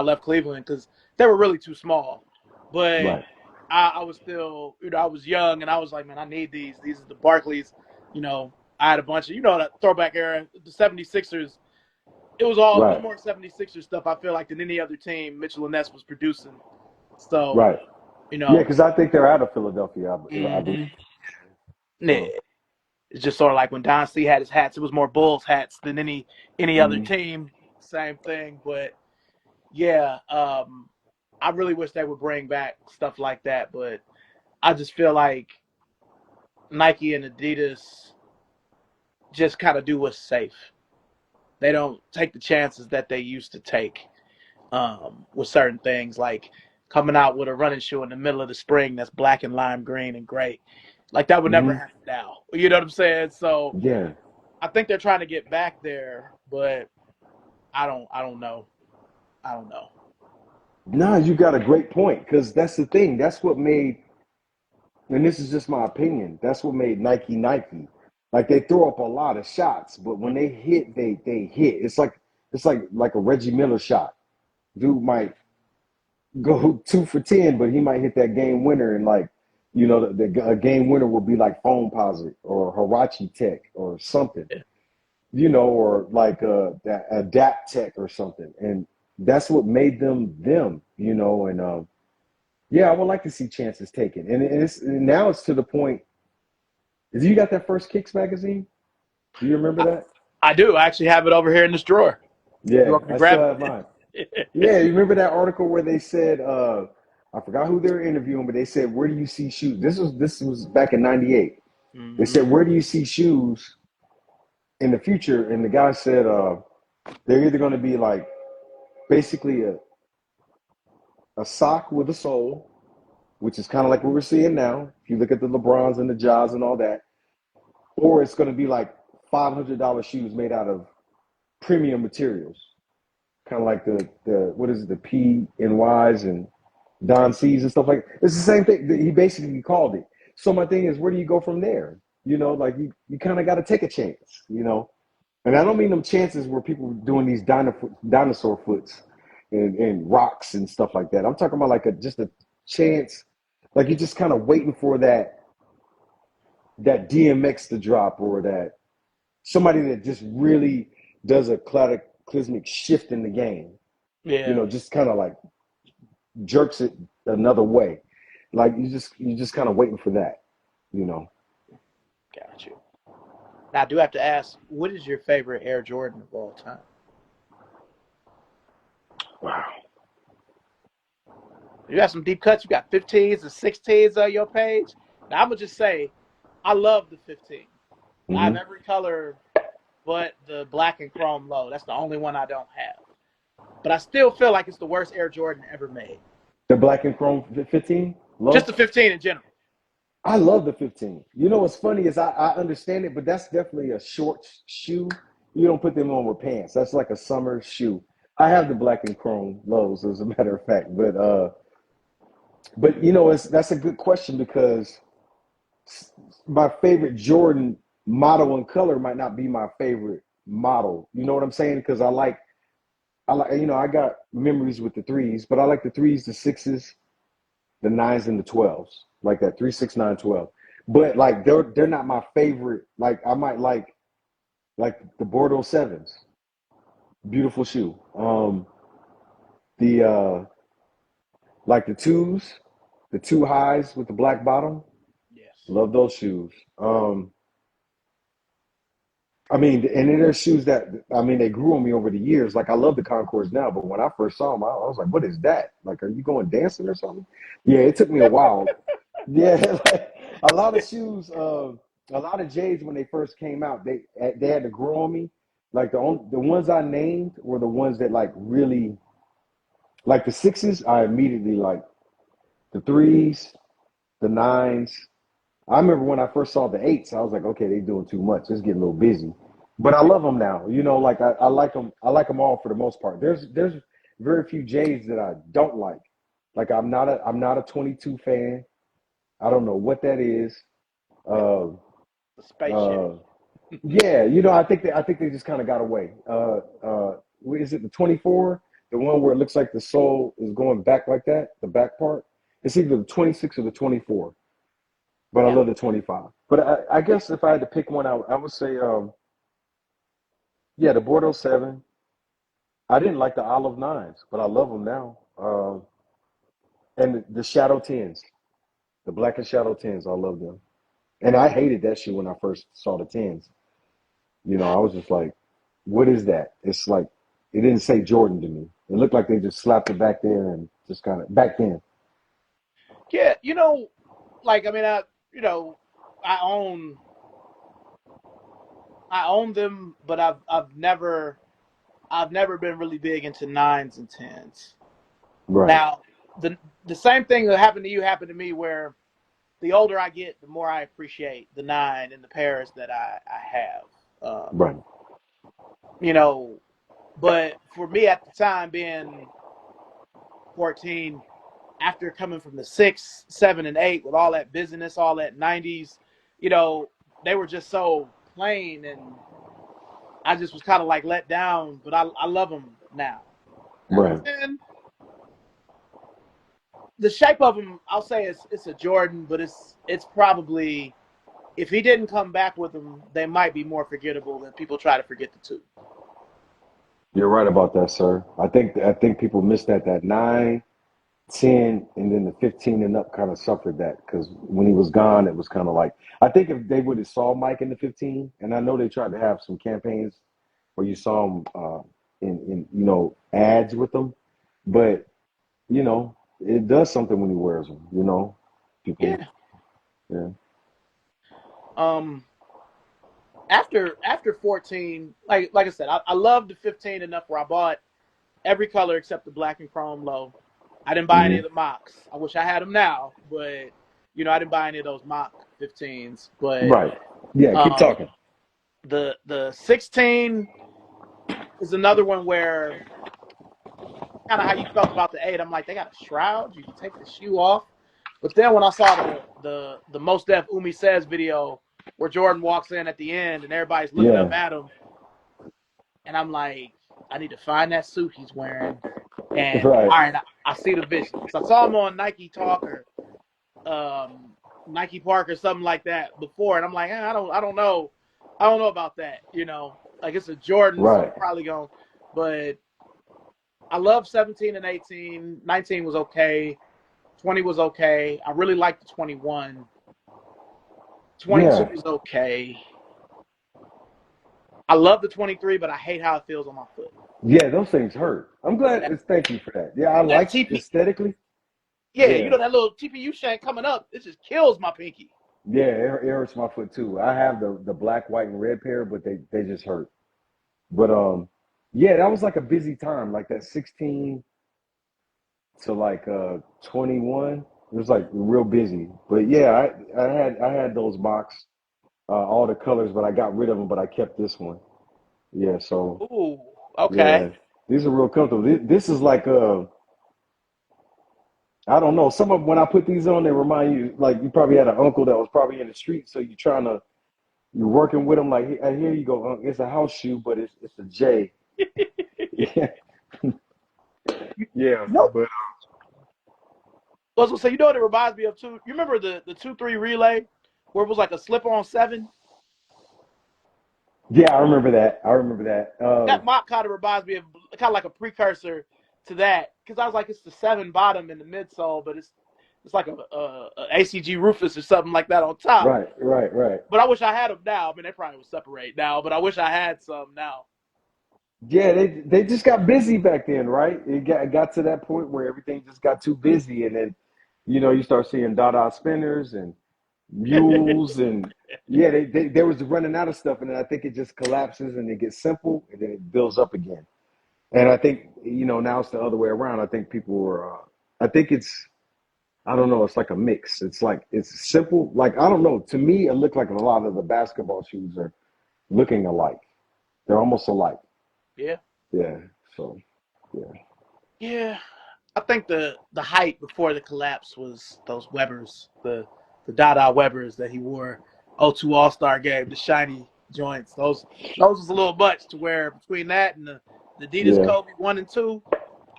left Cleveland because they were really too small. But right, I was still, I was young and I was like, man, I need these. These are the Barclays. I had a bunch of, that throwback era, the 76ers. It was right, more 76ers stuff, I feel like, than any other team Mitchell and Ness was producing. So, right. you Yeah, know, because I think they're out of Philadelphia. I believe. mm-hmm. So, It's just sort of like when Don C had his hats, it was more Bulls hats than any other mm-hmm. team. Same thing, but yeah, I really wish they would bring back stuff like that, but I just feel like Nike and Adidas just kind of do what's safe. They don't take the chances that they used to take with certain things, like coming out with a running shoe in the middle of the spring that's black and lime green and gray. Like that would never Mm-hmm. happen now. You know what I'm saying? So Yeah. I think they're trying to get back there, but I don't know. I don't know. Nah, you got a great point, because that's the thing. That's what made, and this is just my opinion, that's what made Nike Nike. Like, they throw up a lot of shots, but when they hit, they hit. It's like a Reggie Miller shot. Dude might go 2 for 10, but he might hit that game winner, and like, a game winner will be like Phone Posit or Hirachi Tech or something, or like that Adapt Tech or something, and that's what made them them. And yeah, I would like to see chances taken, and now it's to the point. Is you got that first Kicks magazine? Do you remember I, that? I do. I actually have it over here in this drawer. You Yeah, want me to I still grab have it? mine. Yeah, you remember that article where they said, I forgot who they were interviewing, but they said, "Where do you see shoes?" This was back in '98. They Mm-hmm. said, "Where do you see shoes in the future?" And the guy said, "They're either going to be like basically a sock with a sole, which is kind of like what we're seeing now. If you look at the LeBrons and the Jaws and all that, or it's going to be like $500 shoes made out of premium materials, kind of like the what is it, the P and Ys and Don C's and stuff like that. It's the same thing. He basically called it. So my thing is, where do you go from there? Like you kind of got to take a chance, And I don't mean them chances where people are doing these dinosaur foots and rocks and stuff like that. I'm talking about like just a chance, like you're just kind of waiting for that DMX to drop, or that somebody that just really does a cataclysmic shift in the game. Yeah, Just kind of like jerks it another way. Like you just kind of waiting for that, you know. got you. Now, I do have to ask, what is your favorite Air Jordan of all time? Wow. You got some deep cuts. You got 15s and 16s on your page. Now, I'm gonna just say, I love the 15. I have Mm-hmm. every color but the black and chrome low. That's the only one I don't have. But I still feel like it's the worst Air Jordan ever made. The black and chrome 15 Just low. the 15 in general. I love the 15. What's funny is I understand it, but that's definitely a short shoe. You don't put them on with pants. That's like a summer shoe. I have the black and chrome lows, as a matter of fact. But that's a good question, because my favorite Jordan model and color might not be my favorite model. You know what I'm saying? Because I got memories with the threes, but I like the threes, the sixes, the nines, and the 12s, like that 3, 6, 9, 12. But like they're not my favorite. Like I might like the Bordeaux sevens, beautiful shoe. The like the twos, the two highs with the black bottom, Yes. love those shoes. I mean, and then there's shoes that, they grew on me over the years. Like I love the Concords now, but when I first saw them, I was like, "What is that? Like, are you going dancing or something?" Yeah, it took me a while. Yeah, like, a lot of shoes, a lot of J's when they first came out, they had to grow on me. Like the ones I named were the ones that like really, like the sixes. I immediately like the threes, the nines. I remember when I first saw the eights, I was like, okay, they doing too much. It's getting a little busy. But I love them now. Like I like them. I like them all for the most part. There's very few J's that I don't like. Like I'm not a 22 fan. I don't know what that is. Uh, The spaceship. uh, yeah, I think they just kind of got away. Is it the 24? The one where it looks like the sole is going back like that, the back part? It's either the 26 or the 24. But I Yeah. love the 25. But I guess if I had to pick one out, I would say, yeah, the Bordeaux 7. I didn't like the Olive 9s, but I love them now. And the Shadow 10s, the black and Shadow 10s, I love them. And I hated that shoe when I first saw the 10s. I was just like, what is that? It's like, it didn't say Jordan to me. It looked like they just slapped it back there and just kind of, back then. Yeah, like I mean, I own I own them, but I've never been really big into nines and tens. Right, Now, the same thing that happened to you happened to me, where the older I get, the more I appreciate the nine and the pairs that I have. Um, right, you know, but for me at the time being 14, after coming from the 6, 7, and 8 with all that busyness, all that 90s, you know, they were just so plain, and I just was kind of like let down, but I love them now. Now the right. 10, the shape of them, I'll say it's a Jordan, but it's probably, if he didn't come back with them, they might be more forgettable than people try to forget the two. You're right about that, sir. I think people miss that 9, 10, and then the 15 and up kind of suffered that, because when he was gone, it was kind of like, I think if they would have saw Mike in the 15, and I know they tried to have some campaigns where you saw him in ads with them, but it does something when he wears them. People, Yeah. yeah, Um. After 14, like I said, I love the 15 enough where I bought every color except the black and chrome low. I didn't buy any of the mocks. I wish I had them now, but I didn't buy any of those mock 15s. But Right. Yeah, keep um, talking. the 16 is another one where kind of how you felt about the 8. I'm like, they got a shroud. You can take the shoe off. But then when I saw the Most Def Umi Says video where Jordan walks in at the end and everybody's looking up Yeah. at him, and I'm like, I need to find that suit he's wearing. And Right. all right, I see the vision. So I saw him on Nike Talk or Nike Park or something like that before, and I'm like, I don't know about that. Like it's a Jordan, so Right. I'm probably going. But I love 17 and 18. 19 was okay. 20 was okay. I really liked the 21. 22 Yeah. was okay. I love the 23, but I hate how it feels on my foot. Yeah, those things hurt. I'm glad. That, Thank you for that. Yeah, I that like TP, aesthetically. yeah, Yeah. that little TPU shank coming up, it just kills my pinky. Yeah, it hurts my foot too. I have the black, white, and red pair, but they just hurt. But yeah, that was like a busy time, like that 16 to like 21. It was like real busy. But yeah, I had those box, all the colors, but I got rid of them, but I kept this one. Yeah, so Ooh, okay. yeah, these are real comfortable. This is like I don't know. Some of when I put these on, they remind you like you probably had an uncle that was probably in the street, so you're working with them. Like, "Hey, here you go. It's a house shoe, but it's a J." Yeah, yeah, No, but I was gonna say, what it reminds me of too? You remember the 2-3 relay where it was like a slip on 7? yeah, I remember that. I remember that. That mock kind of reminds me of kind of like a precursor to that because I was like, it's the 7 bottom in the midsole, but it's like a ACG Rufus or something like that on top. Right, right, right. But I wish I had them now. I mean, they probably would separate now, but I wish I had some now. Yeah, they just got busy back then, right? It got to that point where everything just got too busy, and then you start seeing Dada spinners and mules, and yeah, they was running out of stuff, and then I think it just collapses and it gets simple, and then it builds up again. And I think now it's the other way around. I think people are. I think it's. I don't know. It's like a mix. It's like it's simple. Like I don't know. To me, it looked like a lot of the basketball shoes are looking alike. They're almost alike. Yeah. Yeah. So yeah. Yeah. I think the height before the collapse was those Webbers, the Dada Webbers that he wore 02 All-Star game, the shiny joints. Those was a little much to wear between that and the Adidas Yeah. Kobe 1 and 2.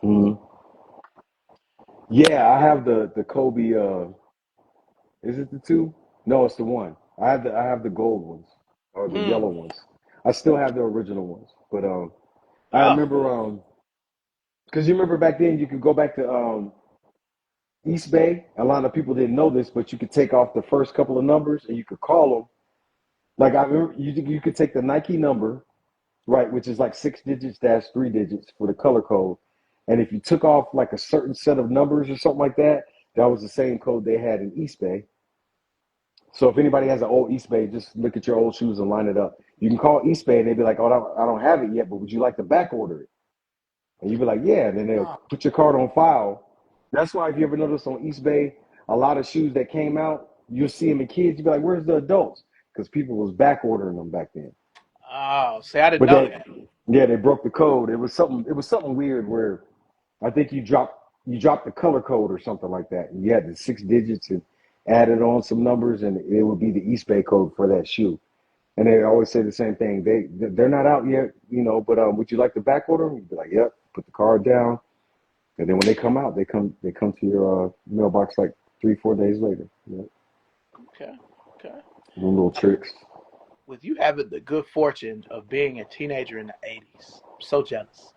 hmm Yeah. I have the Kobe. Is it the two? No, it's the one. I have the gold ones or the yellow Hmm. ones. I still have the original ones, but I Oh. remember because you remember back then you could go back to East Bay. A lot of people didn't know this, but you could take off the first couple of numbers and you could call them. Like I remember, you could take the Nike number, right, which is like 6 digits dash 3 digits for the color code, and if you took off like a certain set of numbers or something like that, that was the same code they had in East Bay. So if anybody has an old East Bay, just look at your old shoes and line it up. You can call East Bay and they'd be like, "Oh, I don't have it yet, but would you like to back order it?" And you'd be like, "Yeah." And then they'll Oh. put your card on file. That's why if you ever notice on East Bay, a lot of shoes that came out, you'll see them in kids. You'll be like, "Where's the adults?" Because people was back ordering them back then. Oh, see, I didn't But know that. yeah, they broke the code. It was something. It was something weird where I think you dropped the color code or something like that. And you had the 6 digits and added on some numbers, and it would be the East Bay code for that shoe. And they always say the same thing. They're not out yet, but would you like to back order them? You'd be like, "Yep." Put the card down, and then when they come out, they come to your mailbox like 3-4 days later. Yep. Okay. Okay. Them little tricks. With you having the good fortune of being a teenager in the 80s, I'm so jealous.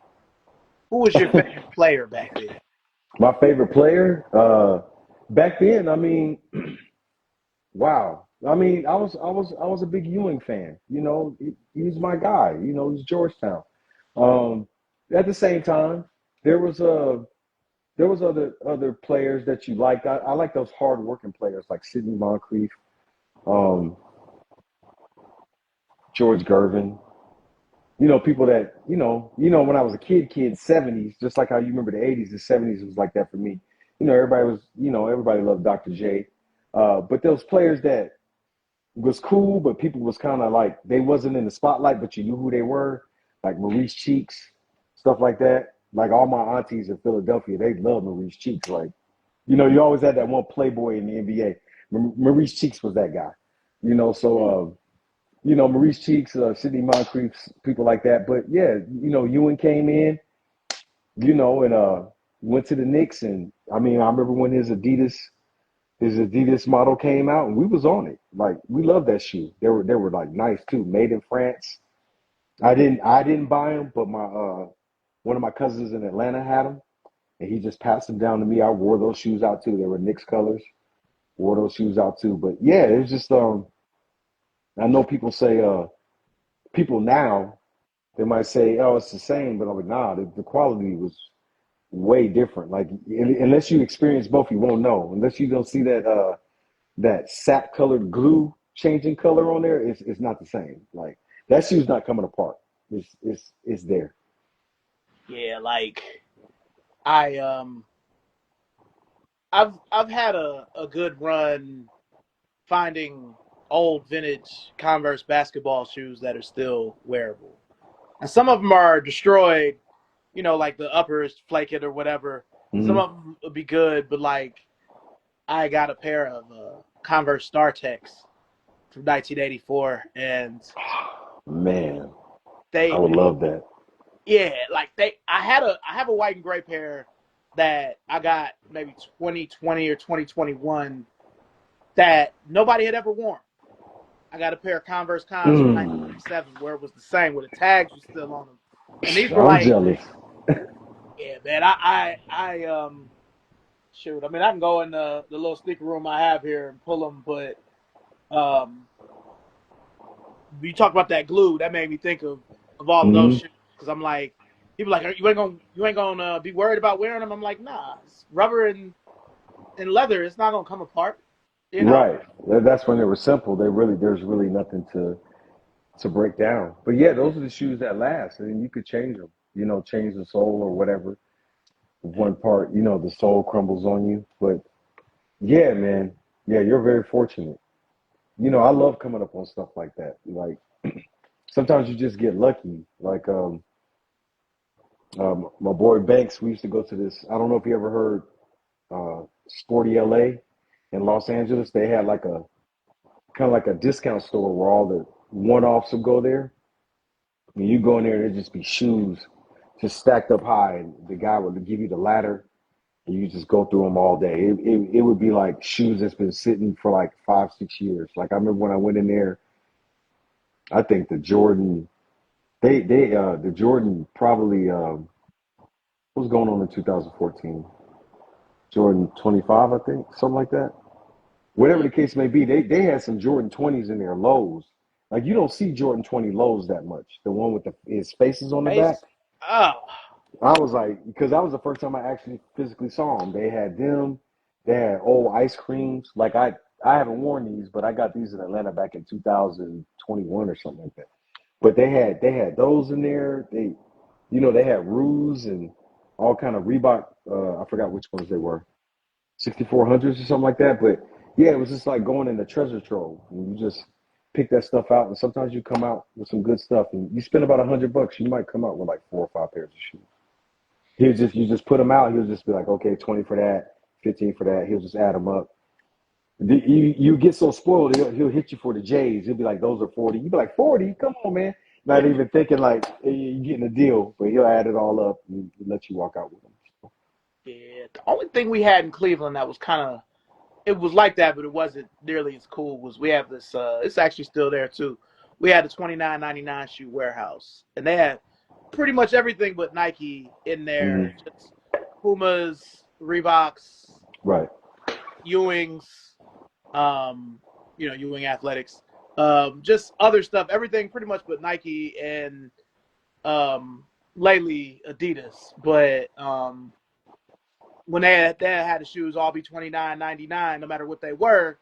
Who was your favorite player back then? My favorite player, back then. I mean, wow. I mean, I was a big Ewing fan. He was my guy. He's Georgetown. Um, at the same time, there was other players that you liked. I like those hard working players like Sidney Moncrief, um, George Gervin. People that, when I was a kid, 70s, just like how you remember the 80s, the 70s was like that for me. Everybody loved Dr. J. But those players that was cool, but people was kind of like, they wasn't in the spotlight, but you knew who they were, like Maurice Cheeks, stuff like that. Like all my aunties in Philadelphia, they love Maurice Cheeks. Like, you always had that one playboy in the NBA. Maurice Cheeks was that guy. So Maurice Cheeks, Sidney Moncrief, people like that. But yeah, Ewan came in, and went to the Knicks, and I mean, I remember when his Adidas model came out, and we was on it. Like we loved that shoe. They were like nice too, made in France. I didn't buy them, but my one of my cousins in Atlanta had them, and he just passed them down to me. I wore those shoes out too. They were Knicks colors. Wore those shoes out too. But yeah, it was just I know people say people now they might say, oh, it's the same, but I'm like, nah, the quality was way different. Like unless you experience both, you won't know. Unless you don't see that sap colored glue changing color on there, it's not the same. Like that shoe's not coming apart. It's there. Yeah, like I I've had a good run finding old vintage Converse basketball shoes that are still wearable. And some of them are destroyed, like the upper is flaking or whatever. Some Mm-hmm. of them would be good, but like I got a pair of Converse StarTechs from 1984, and Man, I they, would love that. yeah, like I have a white and gray pair that I got maybe 2020 or 2021 that nobody had ever worn. I got a pair of Converse Cons from Mm. 1997 where it was the same, where the tags were still on them, and these were I'm like, jealous. yeah, man, I shoot, I mean, I can go in the little sneaker room I have here and pull them, but um, you talk about that glue, that made me think of all of those Mm-hmm. shoes because I'm like, people are like, you ain't gonna be worried about wearing them. I'm like, nah, it's rubber and leather. It's not gonna come apart, you know. Right. That's when they were simple. There's really nothing to break down. But yeah, those are the shoes that last, and you could change them. Change the sole or whatever. One part, the sole crumbles on you. But yeah, man, yeah, you're very fortunate. I love coming up on stuff like that. Like sometimes you just get lucky. Like my boy Banks, we used to go to this. I don't know if you ever heard Sporty LA in Los Angeles. They had like a kind of like a discount store where all the one-offs would go there. And you go in there and it'd just be shoes just stacked up high. And the guy would give you the ladder and you just go through them all day. It would be like shoes that's been sitting for like 5, 6 years. Like I remember when I went in there, I think the Jordan, the Jordan probably, what was going on in 2014? Jordan 25, I think, something like that. Whatever Mm. the case may be, they had some Jordan 20s in their lows. Like you don't see Jordan 20 lows that much. The one with his faces on the back. Face, oh, I was like, because that was the first time I actually physically saw them. They had them. They had old ice creams. Like I haven't worn these, but I got these in Atlanta back in 2021 or something like that. But they had those in there. They had Ruse and all kind of Reebok. I forgot which ones they were. 6400s or something like that. But yeah, it was just like going in the treasure trove. And you just pick that stuff out, and sometimes you come out with some good stuff. And you spend about $100, you might come out with like 4 or 5 pairs of shoes. You just put them out. He'll just be like, okay, 20 for that, 15 for that. He'll just add them up. You get so spoiled, he'll hit you for the J's. He'll be like, those are 40. You be like, 40? Come on, man. Not even thinking like hey, you're getting a deal, but he'll add it all up and let you walk out with them. yeah. The only thing we had in Cleveland that was kind of it was like that, but it wasn't nearly as cool. Was we have this? It's actually still there too. We had a 29.99 shoe warehouse, and they had pretty much everything but Nike in there. Mm-hmm. Just Pumas, Reeboks, Right. Ewings, Ewing Athletics, just other stuff. Everything pretty much but Nike and um, lately Adidas. But when they had the shoes all be 29.99, no matter what they were.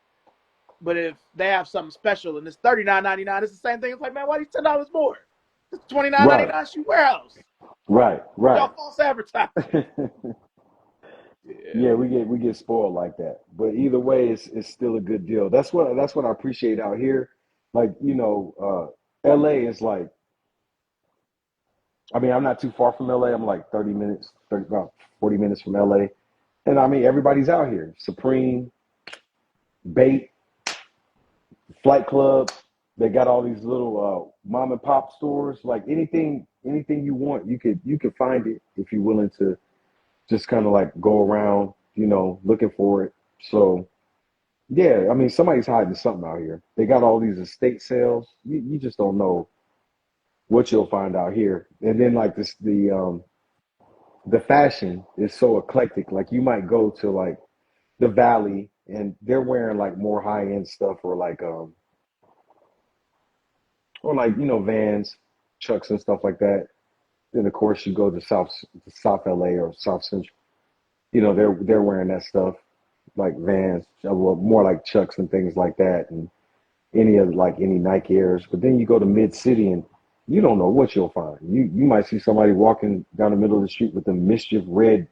But if they have something special and it's 39.99, it's the same thing. It's like, man, why are these $10 more? It's $29.99 Right, Shoe Warehouse. right, Y'all right. false advertising. Yeah. Yeah, we get spoiled like that. But either way, it's still a good deal. That's what I appreciate out here. Like, LA is like, I mean, I'm not too far from LA. I'm like 30 minutes, about 40 minutes from LA. And I mean, everybody's out here. Supreme, Bait, Flight Club. They got all these little mom and pop stores. Like anything you want, you could find it if you're willing to just kind of like go around, looking for it. So yeah, I mean, somebody's hiding something out here. They got all these estate sales. You just don't know what you'll find out here. And then like this, the fashion is so eclectic. Like you might go to like the Valley and they're wearing like more high end stuff or like Vans, Chucks and stuff like that. Then of course you go to South LA or South Central. They're wearing that stuff like Vans, well, more like Chucks and things like that, and any Nike Airs. But then you go to Mid City and you don't know what you'll find. You might see somebody walking down the middle of the street with the mischief red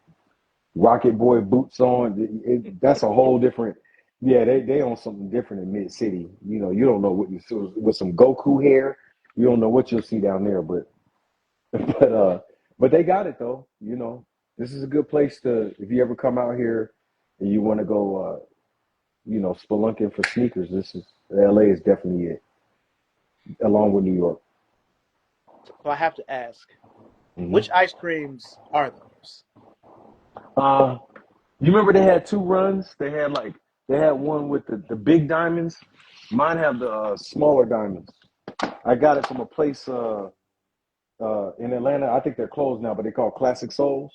Rocket Boy boots on. That's a whole different. Yeah, they own something different in Mid City. You don't know what you see with some Goku hair. You don't know what you'll see down there, but but they got it though. This is a good place to if you ever come out here and you want to go. Spelunking for sneakers. This is LA is definitely it, along with New York. So I have to ask, Hmm. which ice creams are those? Uh, you remember they had two runs? They had one with the big diamonds. Mine have the smaller diamonds. I got it from a place in Atlanta. I think they're closed now, but they call Classic Souls.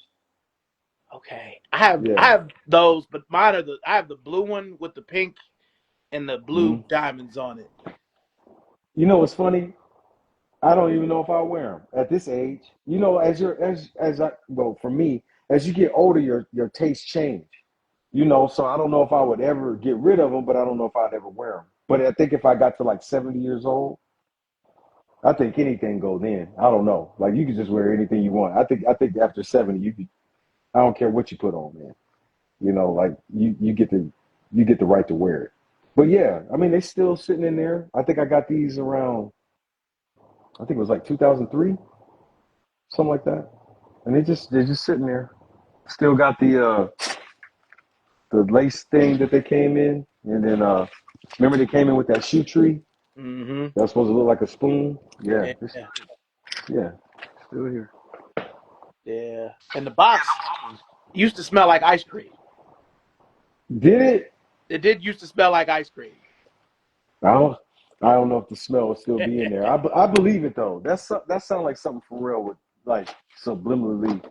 Okay, I Yeah. have those, but mine are I have the blue one with the pink and the blue Hmm. diamonds on it. You know what's funny? I don't even know if I wear them at this age. Well, for me, as you get older, your tastes change. So I don't know if I would ever get rid of them, but I don't know if I'd ever wear them. But I think if I got to like 70 years old, I think anything goes in. I don't know. Like you can just wear anything you want. I think after 70, I don't care what you put on, man. Like you get the right to wear it. But yeah, I mean they still sitting in there. I think I got these around. I think it was like 2003, something like that. And they're just sitting there. Still got the lace thing that they came in, and then remember they came in with that shoe tree Mm-hmm. that was supposed to look like a spoon. Yeah, Yeah, yeah, still here. yeah. And the box used to smell like ice cream. Did it? It did used to smell like ice cream. I don't. I don't know if the smell will still be in there. I believe it though. That sounds like something for real would like subliminally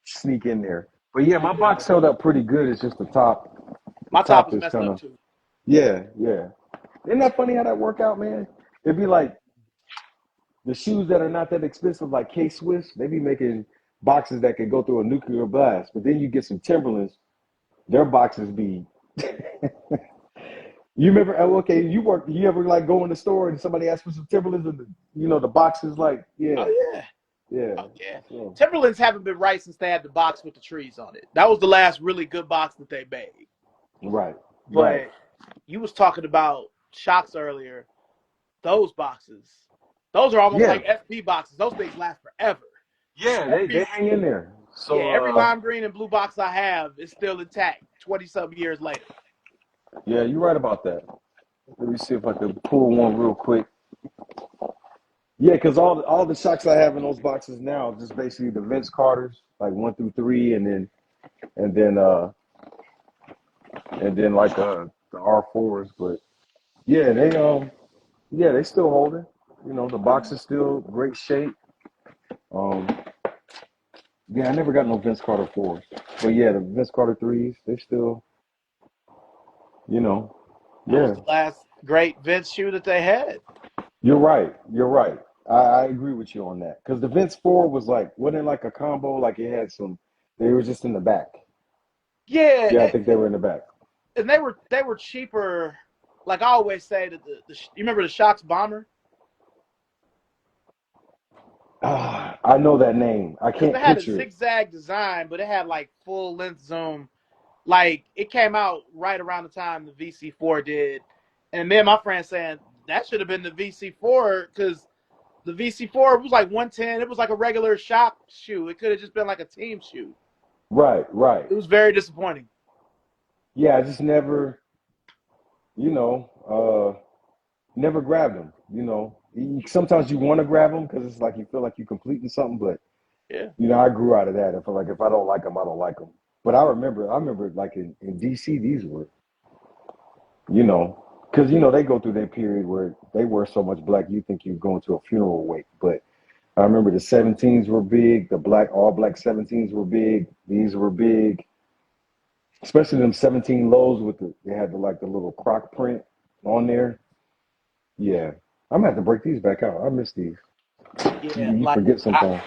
sneak in there. But yeah, my Yeah. box held up pretty good. It's just the top. The My top top is is messed kind up of too. yeah, yeah. Isn't that funny how that work out, man? It'd be like the shoes that are not that expensive, like K Swiss, they be making boxes that could go through a nuclear blast. But then you get some Timberlands, their boxes be. You remember? Okay, you work. You ever like go in the store and somebody asks for some Timberlands and the box is like, yeah, Oh yeah. yeah. Oh yeah. So Timberlands haven't been right since they had the box with the trees on it. That was the last really good box that they made. right, right. But you was talking about shocks earlier. Those boxes, those are almost Yeah, like SP boxes. Those things last forever. yeah. They Every hang in there. yeah, So every lime green and blue box I have is still intact 20 something years later. yeah, you're right about that. Let me see if I can pull one real quick. Yeah, because all the shocks I have in those boxes now are just basically the Vince Carters, like 1 through 3, and then like the R4s. But yeah, they still holding. The box is still great shape. Um, yeah, I never got no Vince Carter 4s, but yeah, the Vince Carter 3s, they still, you know, That was yeah. the last great Vince shoe that they had. You're right. You're right. I agree with you on that because the Vince 4 was like wasn't it like a combo, like it had some. They were just in the back. Yeah, Yeah, I think they were in the back. and they were cheaper. Like I always say that you remember the Shocks bomber? I know that name. I because can't it had a picture it. zigzag design, but it had like full length zoom. Like it came out right around the time the VC4 did, and me and my friend saying that should have been the VC4 because the VC4 was like 110. It was like a regular shop shoe. It could have just been like a team shoe. Right, right. It was very disappointing. Yeah, I just never, you know, never grabbed them. Sometimes you want to grab them because it's like you feel like you're completing something, but Yeah, I grew out of that. If I don't like them, I don't like them. But I remember like in DC, these were, because they go through that period where they wear so much black, you think you're going to a funeral wake. But I remember the 17s were big, the all black 17s were big. These were big, especially them 17 lows they had the little croc print on there. Yeah, I'm gonna have to break these back out. I miss these. yeah. You Like forget sometimes.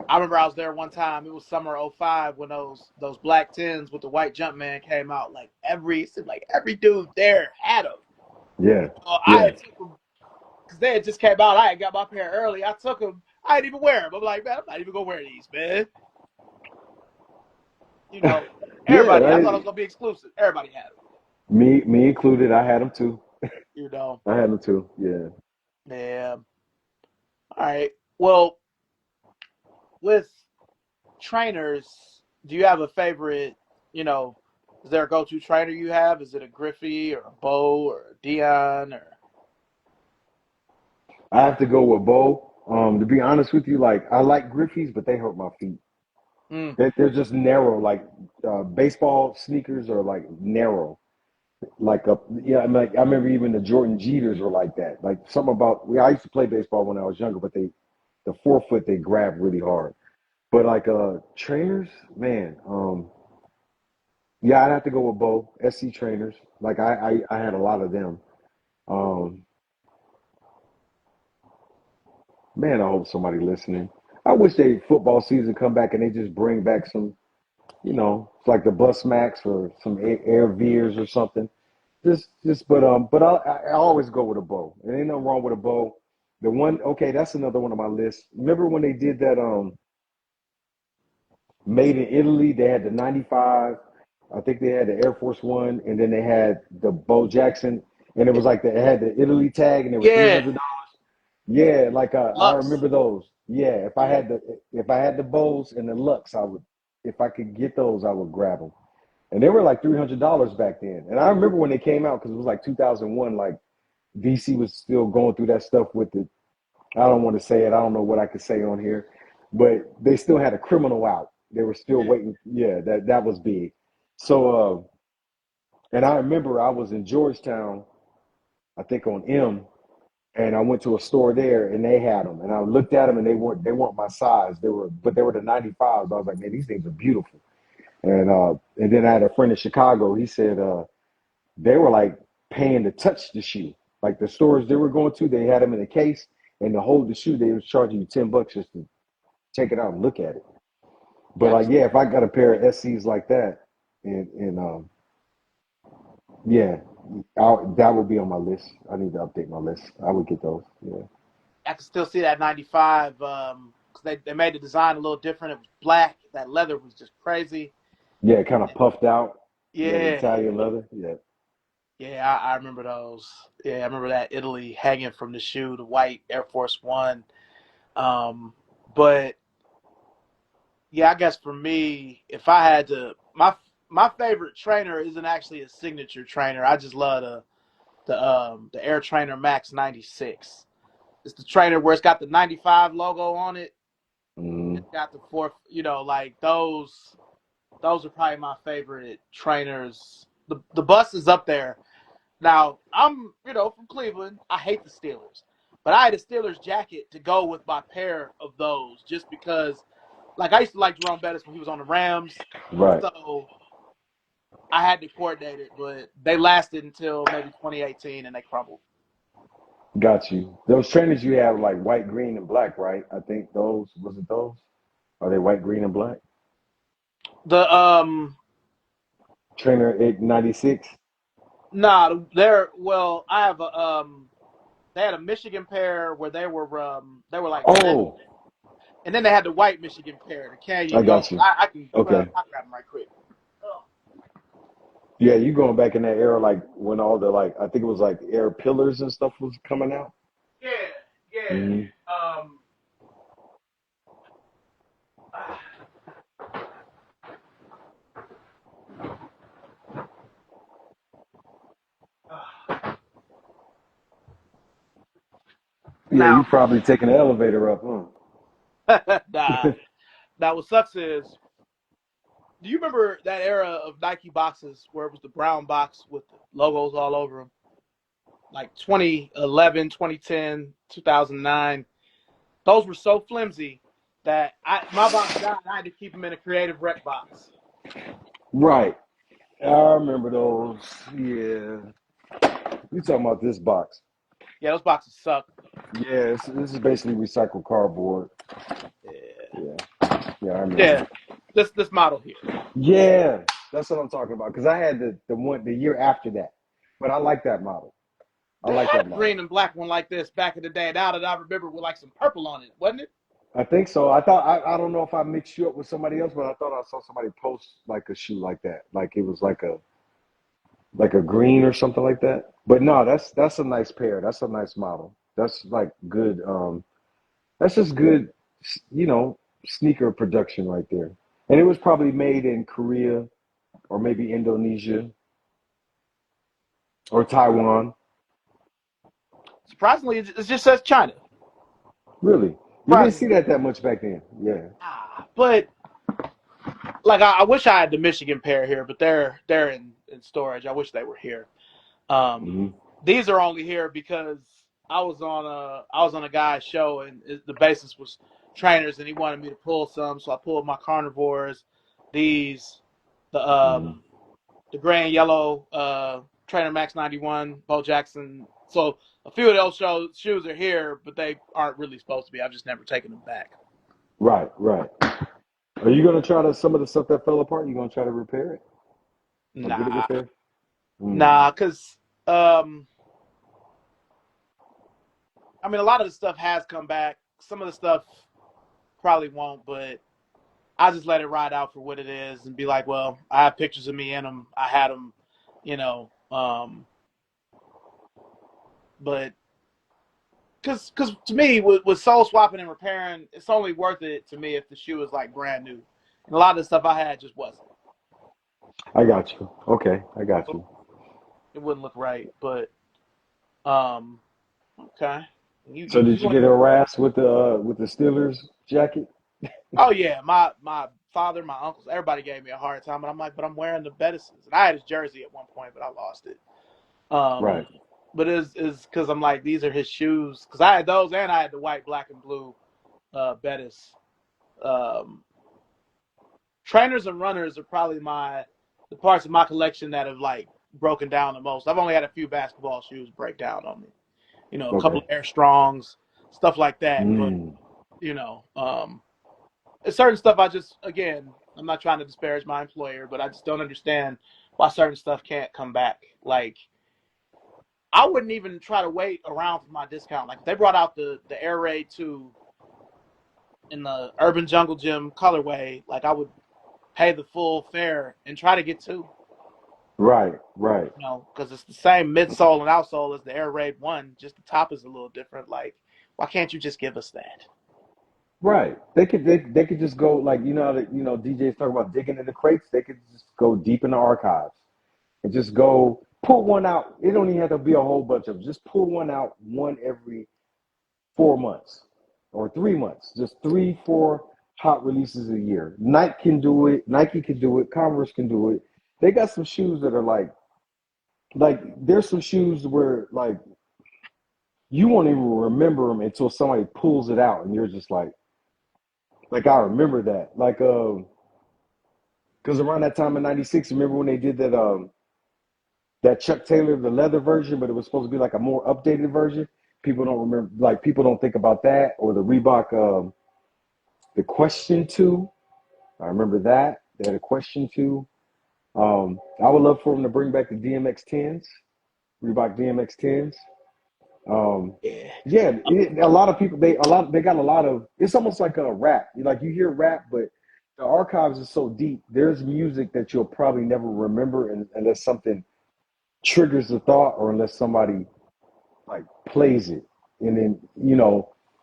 I remember I was there one time. It was summer '05 when those black tins with the white Jumpman came out. Like it seemed like every dude there had them. Yeah, I yeah, had took them because they had just came out. I had got my pair early. I took them. I didn't even wear them. I'm like, man, I'm not even gonna wear these, man. You know, yeah. everybody. I thought it was gonna be exclusive. Everybody had them. Me included. I had them too. You know, I had them too. Yeah. yeah. All right. Well, with trainers, do you have a favorite? You know, is there a go-to trainer you have? Is it a Griffey or a Bo or a Dion or? I have to go with Bo. To be honest with you, like I like Griffey's, but they hurt my feet. Mm, They're just narrow. Like baseball sneakers are like narrow. Like yeah, I remember even the Jordan Jeters were like that. Like something about I used to play baseball when I was younger, but the forefoot they grab really hard. But like trainers, man, yeah, I'd have to go with Bo SC trainers. Like I had a lot of them. Um, man, I hope somebody listening. I wish they football season come back and they just bring back some, like the Bus Max or some Air Veers or something. But I always go with a bow. There ain't nothing wrong with a bow. The one, okay, that's another one on my list. Remember when they did that made in Italy? They had the 95. I think they had the Air Force One, and then they had the Bo Jackson, and it was like it had the Italy tag, and they were three yeah, hundred. Yeah, like I Lux. remember those. Yeah, Yeah, if I had the bows and the Lux, I would. If I could get those, I would grab them. And they were like $300 back then. And I remember when they came out because it was like 2001. Like DC was still going through that stuff with the. I don't want to say it. I don't know what I could say on here, but they still had a criminal out. They were still yeah, waiting. Yeah, that was big. So, and I remember I was in Georgetown, I think on M, and I went to a store there, and they had them, and I looked at them, and they weren't my size. They were the 95s. I was like, man, these things are beautiful. And then I had a friend in Chicago. He said they were like paying to touch the shoe. Like the stores they were going to, they had them in a case, and to hold the shoe, they was charging you $10 just to take it out and look at it. But yeah. like, yeah, if I got a pair of SCs like that, and yeah, that would be on my list. I need to update my list. I would get those. Yeah. I can still see that '95 because they made the design a little different. It was black. That leather was just crazy. Yeah, kind of puffed out. Yeah, the Yeah, Italian leather. Yeah. yeah, I remember those. Yeah, I remember that Italy hanging from the shoe, the white Air Force One. Um, but yeah, I guess for me, if I had to, my favorite trainer isn't actually a signature trainer. I just love the Air Trainer Max '96. It's the trainer where it's got the '95 logo on it. Mm-hmm. It's got the fourth, like those. Those are probably my favorite trainers. The bus is up there. Now I'm from Cleveland. I hate the Steelers, but I had a Steelers jacket to go with my pair of those just because. Like I used to like Jerome Bettis when he was on the Rams, Right. so I had to coordinate it, but they lasted until maybe 2018 and they crumbled. Got you. Those trainers you have like white, green, and black, right? I think those was it those? Are they white, green, and black? The Trainer 896. nah, I have a they had a Michigan pair where they were like red. Oh, And then they had the white Michigan pair, the Canyon I got Gold. you. I can Okay. I'll grab them right quick. Oh. Yeah, you going back in that era, like when all the like I think it was like Air Pillars and stuff was coming out. Yeah, yeah. Hmm. Um, ah, ah. Yeah, you Now, probably taking the elevator up, nah. huh? Now what sucks is, do you remember that era of Nike boxes where it was the brown box with the logos all over them? Like 2011, 2010, 2009. Those were so flimsy that my box died. I had to keep them in a creative rec box. Right. I remember those. Yeah. You talking about this box? Yeah, those boxes suck. Yeah, this is basically recycled cardboard. Yeah, Yeah, yeah, I remember. yeah. This model here. Yeah, that's what I'm talking about. Because I had the year after that, but I like that model. I They like had that a model. green and black one like this back in the day. Now that I remember, with like some purple on it, wasn't it? I think so. I don't know if I mixed you up with somebody else, but I thought I saw somebody post like a shoe like that, like it was like a green or something like that. But no, that's a nice pair. That's a nice model. That's like good. That's just good, you know, sneaker production right there. And it was probably made in Korea or maybe Indonesia or Taiwan. Surprisingly, it just says China. Really, you didn't see Surprisingly, that much back then. Yeah. but like I wish I had the Michigan pair here, but they're in storage. I wish they were here. Um, Hmm. these are only here because I was on a guy's show and the basis was trainers and he wanted me to pull some, so I pulled my carnivores, these, the Hmm. the gray and yellow Trainer Max 91, Bo Jackson. So a few of those shoes are here, but they aren't really supposed to be. I've just never taken them back. Right, right. Are you gonna try to some of the stuff that fell apart? You gonna try to repair it or get it Nah, repaired? Mm. nah, because um, I mean, a lot of the stuff has come back. Some of the stuff probably won't, but I just let it ride out for what it is and be like, well, I have pictures of me in them. I had them, you know. But because to me, with soul swapping and repairing, it's only worth it to me if the shoe is like brand new. And a lot of the stuff I had just wasn't. I got you. Okay, I got So you. it wouldn't look right. But um, okay. So did You you want? get harassed with the Steelers jacket? Oh yeah, my father, my uncles, everybody gave me a hard time, and I'm like, but I'm wearing the Bettis's, and I had his jersey at one point, but I lost it. Right. But is because I'm like, these are his shoes, because I had those and I had the white, black, and blue Bettis. Um, trainers and runners are probably the parts of my collection that have like broken down the most. I've only had a few basketball shoes break down on me. You know, a couple Okay. of Air Strongs, stuff like that. But Mm. you know, it's certain stuff I just again, I'm not trying to disparage my employer, but I just don't understand why certain stuff can't come back. Like I wouldn't even try to wait around for my discount. Like if they brought out the Air Raid 2 in the Urban Jungle Gym colorway, like I would pay the full fare and try to get two. Right. Right. You know, because it's the same midsole and outsole as the Air Raid 1, just the top is a little different. Like, why can't you just give us that? Right. They could just go like you know how DJs talk about digging in the crates. They could just go deep in the archives and just go pull one out. It don't even have to be a whole bunch of them. Just pull one out one every 4 months or 3 months. Just three, four hot releases a year. Nike can do it. Nike can do it. Converse can do it. They got some shoes that are like there's some shoes where like you won't even remember them until somebody pulls it out and you're just like I remember that. Like because around that time in '96, remember when they did that Chuck Taylor the leather version, but it was supposed to be like a more updated version. People don't remember, like people don't think about that, or the Reebok the Question Two. I remember that they had a Question Two. I would love for them to bring back the DMX tens, Reebok DMX tens. Um, Yeah. yeah, a lot of people they got a lot of. It's almost like a rap. Like you hear rap, but the archives is so deep. There's music that you'll probably never remember unless something triggers the thought or unless somebody like plays it, and then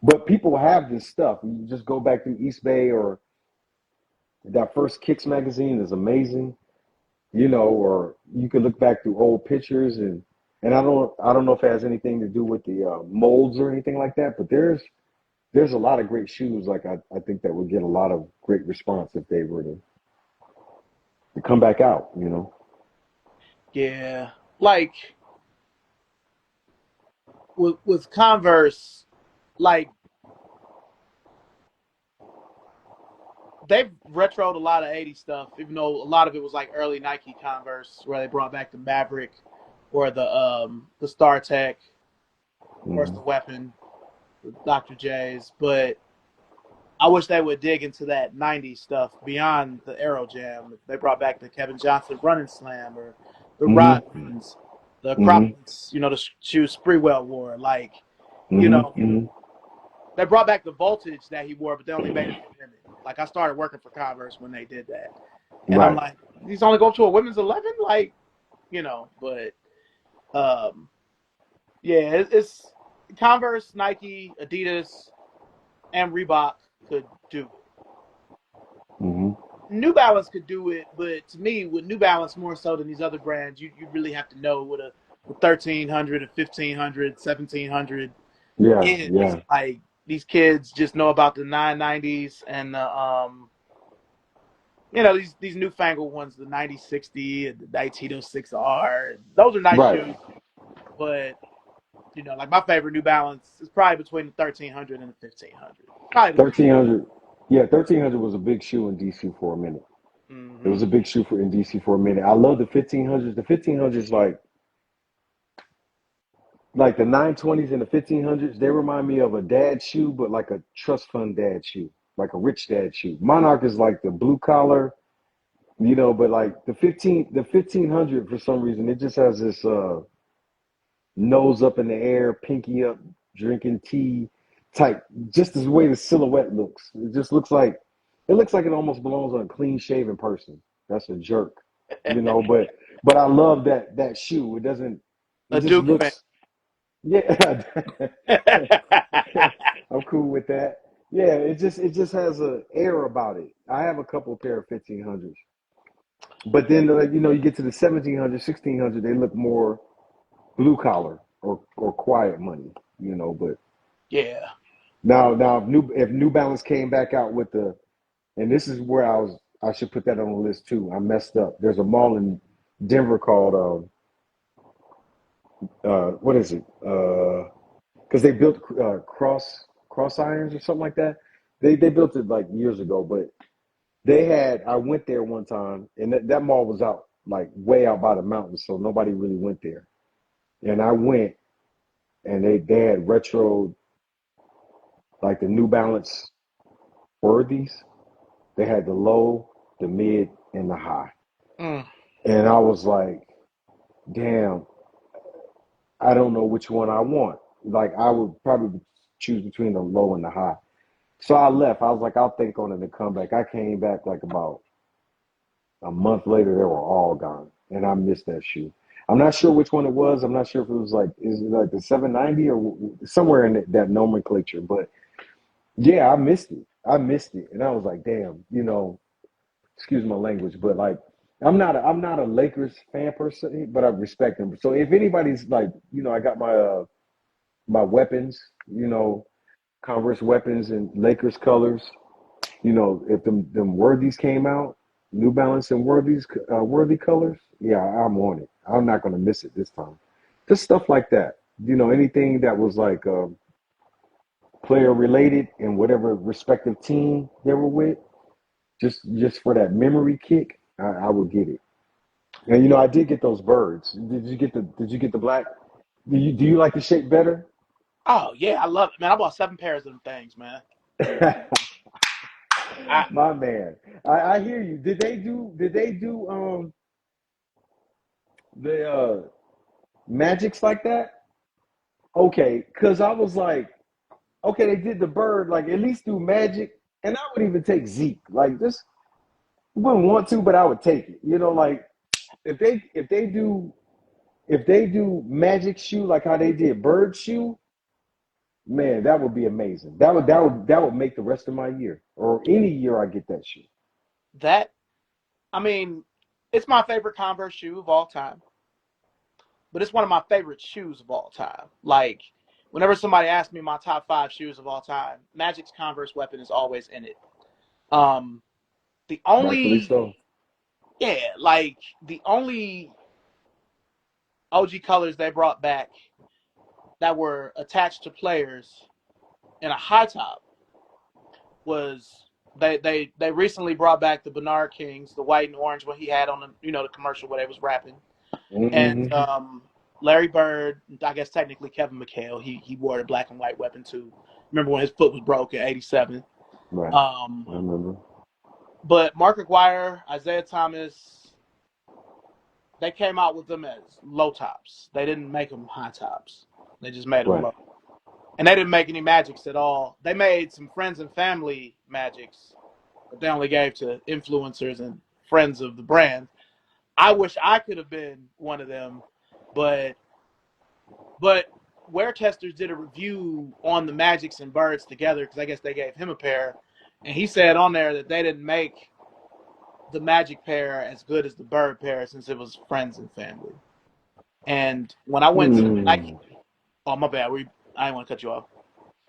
But people have this stuff. You just go back to East Bay or that first Kicks magazine is amazing. Or you could look back through old pictures and I don't know if it has anything to do with the molds or anything like that, but there's a lot of great shoes. Like I think that would get a lot of great response if they were to come back out. Yeah. Like with Converse, like they've retroed a lot of '80s stuff, even though a lot of it was like early Nike Converse, where they brought back the Maverick or the Star Tech, of course Hmm. the Weapon, the Dr. J's. But I wish they would dig into that '90s stuff beyond the Aero Jam. If they brought back the Kevin Johnson Running Slam or the Hmm. Rodmans, the Hmm. Acropolis, the shoes Spreewell wore. Like, you Hmm. know, Hmm. they brought back the Voltage that he wore, but they only made it for women. Like, I started working for Converse when they did that. And I'm Right. like, these only go to a women's 11? Like, but um, yeah, it's Converse, Nike, Adidas, and Reebok could do it. Hmm. New Balance could do it, but to me, with New Balance more so than these other brands, you really have to know what a 1300, a 1500, 1700 Yeah. is. Yeah. Like these kids just know about the 990s and these newfangled ones, the 9060 and the 1906R. Those are nice Right. shoes, but like my favorite New Balance is probably between the 1300 and the 1500. Probably the 1500. 1300. Yeah, 1300 was a big shoe in DC for a minute. It Mm-hmm. was a big shoe in DC for a minute. I love the 1500s. The 1500s, like the 920s and the 1500s, they remind me of a dad shoe, but like a trust fund dad shoe, like a rich dad shoe. Monarch is like the blue collar, but like the 1500 for some reason, it just has this nose up in the air, pinky up, drinking tea type. Just the way the silhouette looks. It looks like it almost belongs on a clean shaven person. That's a jerk, but I love that shoe. It doesn't. It A just Duke fan. looks. Yeah, I'm cool with that. Yeah, it just has a air about it. I have a couple pair of 1500s, but then like you get to the 1700, 1600, they look more blue collar or quiet money. But Yeah. now if New Balance came back out with and this is where I should put that on the list too. I messed up. There's a mall in Denver called what is it? Because they built cross irons or something like that. They built it like years ago, but I went there one time, and that mall was out like way out by the mountains, so nobody really went there. And I went, and they had retro like the New Balance worthies. They had the low, the mid, and the high. Mm. And I was like, damn, I don't know which one I want. Like I would probably choose between the low and the high. So I left. I was like, I'll think on it and come back. I came back like about a month later. They were all gone, and I missed that shoe. I'm not sure which one it was. I'm not sure if it was is it like the 790 or somewhere in that nomenclature. But yeah, I missed it. I missed it, and I was like, damn, excuse my language, but like I'm not a Lakers fan person, but I respect them. So if anybody's like, I got my weapons, Converse weapons and Lakers colors. If them worthies came out, New Balance and worthy colors, yeah, I'm on it. I'm not gonna miss it this time. Just stuff like that. Anything that was like player related and whatever respective team they were with, just for that memory kick, I would get it. And I did get those birds. Did you get the black? Do you like the shape better? Oh yeah, I love it, man. I bought 7 pairs of them things, man. I My man. I hear you. Did they do the magics like that? Okay, because I was like, okay, they did the bird, like at least do Magic, and I would even take Zeke. Like just wouldn't want to, but I would take it. You know, like if they do Magic shoe like how they did Bird shoe, man, that would be amazing. That would make the rest of my year or any year I get that shoe. That I mean, it's my favorite Converse shoe of all time, but it's one of my favorite shoes of all time. Like, whenever somebody asks me my top 5 shoes of all time, Magic's Converse weapon is always in it. Um, the Rightfully only, so. yeah, like the only OG colors they brought back that were attached to players in a high top was they recently brought back the Bernard Kings, the white and orange one he had on the commercial where they was rapping. And Mm-hmm. Larry Bird, I guess technically Kevin McHale, he wore the black and white weapon too. Remember when his foot was broke in '87? Right. Um, I remember. but Mark Aguirre, Isaiah Thomas, they came out with them as low tops. They didn't make them high tops. They just made them Right. low. And they didn't make any magics at all. They made some friends and family magics, but they only gave to influencers and friends of the brand. I wish I could have been one of them, but But Wear Testers did a review on the Magics and Birds together because I guess they gave him a pair, and he said on there that they didn't make the Magic pair as good as the Bird pair since it was friends and family. And when I went to Nike, Hmm. oh my bad, I didn't want to cut you off.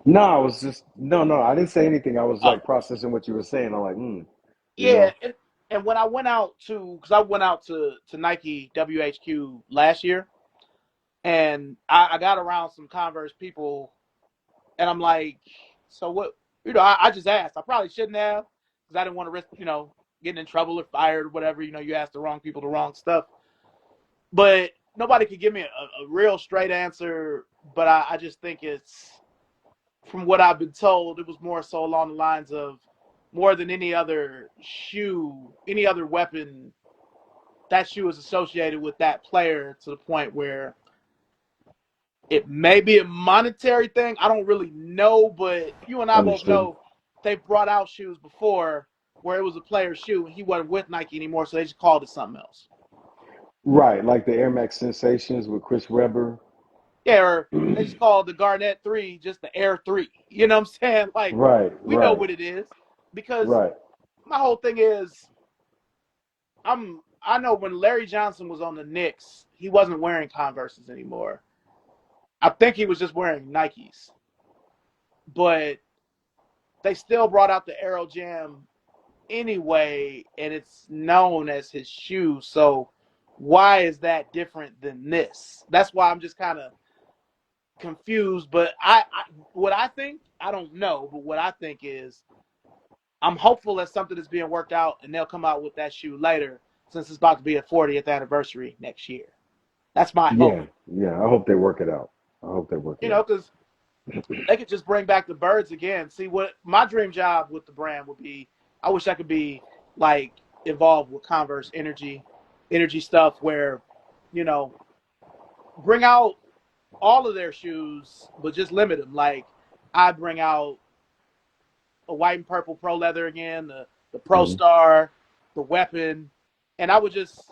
No, I was just no. I didn't say anything. I was Oh like processing what you were saying. I'm like, you yeah, know, and when I went out because I went out to Nike WHQ last year, and I got around some Converse people. And I'm like, so what? I just asked. I probably shouldn't have because I didn't want to risk, getting in trouble or fired or whatever. You ask the wrong people the wrong stuff. But nobody could give me a real straight answer. But I just think it's, from what I've been told, it was more so along the lines of more than any other shoe, any other weapon, that shoe is associated with that player to the point where it may be a monetary thing. I don't really know, but you and I both understood. know they've brought out shoes before where it was a player's shoe and he wasn't with Nike anymore, so they just called it something else. Right, like the Air Max Sensations with Chris Webber. Yeah, or they just called the Garnett 3 just the Air 3. You know what I'm saying? Like, Right, we know right, what it is because right. my whole thing is I know when Larry Johnson was on the Knicks, he wasn't wearing Converses anymore. I think he was just wearing Nikes. But they still brought out the Aero Jam anyway, and it's known as his shoe. So why is that different than this? That's why I'm just kind of confused. But what I think, I don't know. But what I think is, I'm hopeful that something is being worked out, and they'll come out with that shoe later, since it's about to be a 40th anniversary next year. That's my hope. Yeah, yeah. I hope they work it out. I hope they work it out. Because they could just bring back the birds again. See, what my dream job with the brand would be, I wish I could be like involved with Converse energy stuff where, you know, bring out all of their shoes, but just limit them. Like I bring out a white and purple Pro Leather again, the Pro Hmm. Star, the Weapon, and I would just,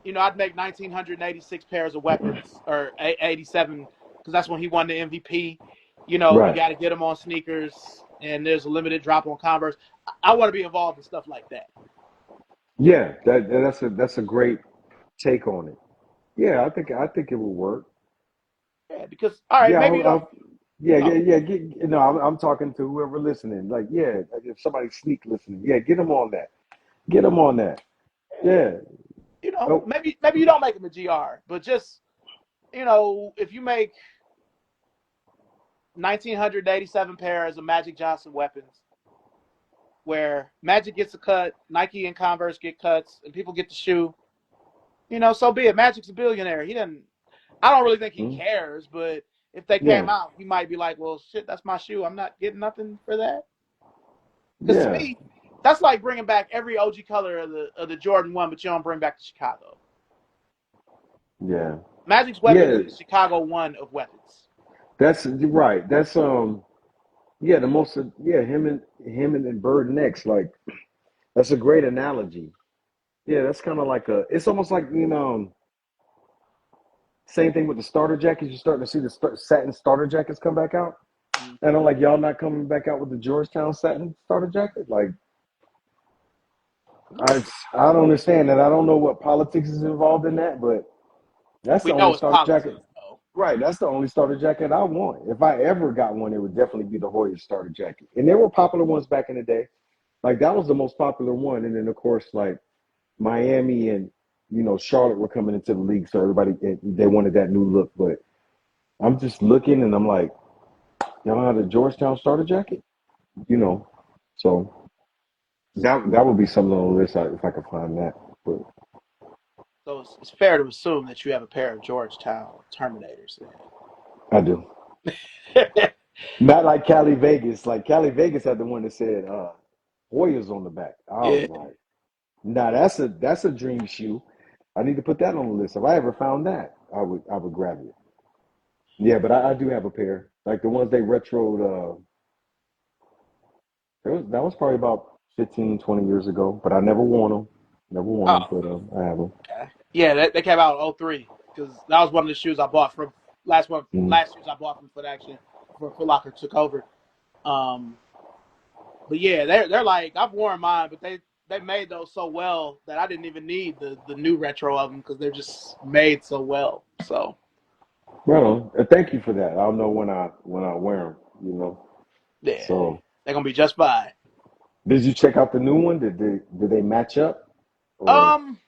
I'd make 1,986 pairs of weapons or 87 because that's when he won the MVP. You Right. got to get them on sneakers, and there's a limited drop on Converse. I want to be involved in stuff like that. Yeah, that's a great take on it. Yeah, I think it will work. Yeah, because all right, Yeah, maybe you don't. yeah, yeah, Oh, yeah. No, I'm talking to whoever listening. Like, yeah, if somebody sneak listening, yeah, get them on that. Get them on that. Yeah. Oh. maybe you don't make them a GR, but just if you make 1,987 pairs of Magic Johnson weapons, where Magic gets a cut, Nike and Converse get cuts, and people get the shoe. So be it. Magic's a billionaire. He doesn't. I don't really think he Mhm. cares, but if they came Yeah, out, he might be like, "Well, shit, that's my shoe. I'm not getting nothing for that." Because to yeah, me, that's like bringing back every OG color of the Jordan 1, but you don't bring back the Chicago. yeah, Magic's weapon yeah. is the Chicago 1 of weapons. That's right. That's yeah, the most yeah, him and then Bird next. Like that's a great analogy. Yeah, that's kind of like a. It's almost like same thing with the starter jackets. You're starting to see the satin starter jackets come back out. Mm. And I'm like, y'all not coming back out with the Georgetown satin starter jacket? Like, I I don't understand that. I don't know what politics is involved in that, but that's the We only know it's starter jacket. politics, though. Right, that's the only starter jacket I want. If I ever got one, it would definitely be the Hoya starter jacket. And there were popular ones back in the day. Like that was the most popular one. And then of course, like Miami and Charlotte were coming into the league, so everybody they wanted that new look. But I'm just looking, and I'm like, y'all have a Georgetown starter jacket, you know. So that would be something on the list if I could find that. But So it's fair to assume that you have a pair of Georgetown Terminators I do. then. Not like Cali Vegas. Like Cali Vegas had the one that said Hoyas on the back. I was Yeah. like, nah, that's a dream shoe. I need to put that on the list. If I ever found that, I would grab it. Yeah, but I do have a pair. Like the ones they retroed that was probably about 15, 20 years ago, but I never worn them. Never worn them, Oh, but I have them. okay. Yeah, they came out in '03 because that was one of the shoes I bought from Mm. last shoes I bought from Foot Action before Foot Locker took over. Um, but yeah, they're like I've worn mine, but they made those so well that I didn't even need the new retro of them because they're just made so well. So Well, thank you for that. I'll know when I wear them. yeah, So, they're gonna be just fine. did you check out the new one? Did they match up? Or Um,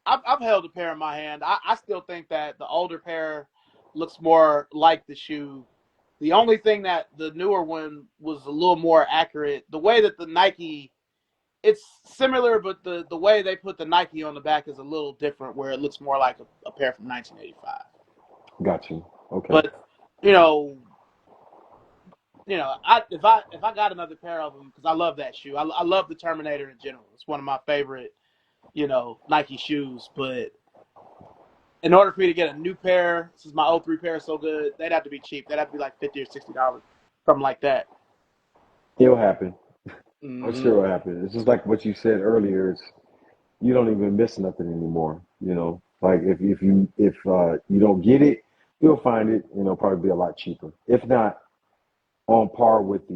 I've held a pair in my hand. I still think that the older pair looks more like the shoe. The only thing that the newer one was a little more accurate. The way that the Nike, it's similar, but the way they put the Nike on the back is a little different, where it looks more like a pair from 1985. got you? Okay. But you know, if I got another pair of them because I love that shoe. I love the Terminator in general. It's one of my favorite Nike shoes, but in order for me to get a new pair, since my '03 pair is so good, they'd have to be cheap. They'd have to be like $50 or $60, something like that. It'll happen. I'm Mm-hmm. sure it'll happen. It's just like what you said earlier. It's you don't even miss nothing anymore. Like if you don't get it, you'll find it. Probably be a lot cheaper, if not on par with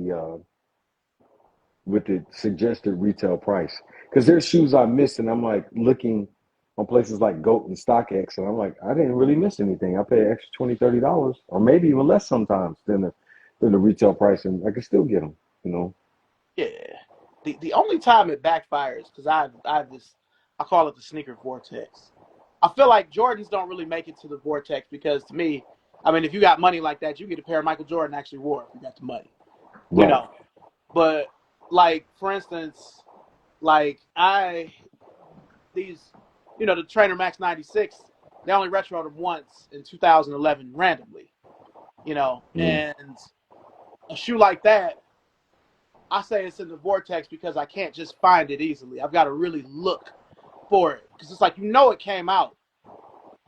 the suggested retail price. Because there's shoes I missed, and I'm like looking on places like Goat and StockX, and I'm like, I didn't really miss anything. I paid extra $20, $30, or maybe even less sometimes than the retail price, and I can still get them. You know. Yeah. The only time it backfires because I have this I call it the sneaker vortex. I feel like Jordans don't really make it to the vortex because to me, I mean, if you got money like that, you get a pair of Michael Jordan actually wore if you got the money, you Right. know. But like for instance, like I these the Trainer Max 96, they only retroed them once in 2011 randomly, Mm. and a shoe like that I say it's in the vortex because I can't just find it easily. I've got to really look for it because it's like it came out.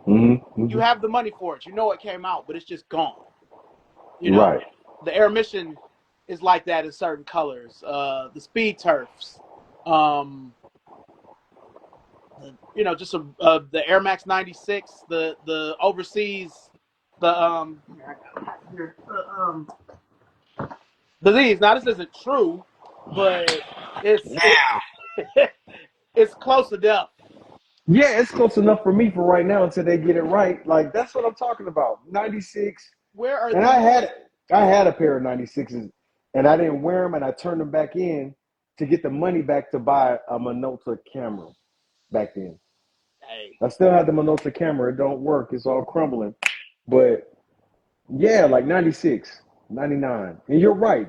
Mm-hmm. You Mm-hmm. have the money for it. It came out, but it's just gone. You know, Right. the Air Mission is like that in certain colors. The Speed Turfs, um, just the Air Max 96, the overseas, the I got them right here. The these. Now this isn't true, but it's it's close enough. Yeah, it's close enough for me for right now until they get it right. Like that's what I'm talking about. 96. Where are And I these? had I had a pair of 96s and I didn't wear them and I turned them back in to get the money back to buy a Minolta camera back then. Hey, I still had the Minolta camera. It don't work. It's all crumbling. But yeah, like 96, 99. And you're right.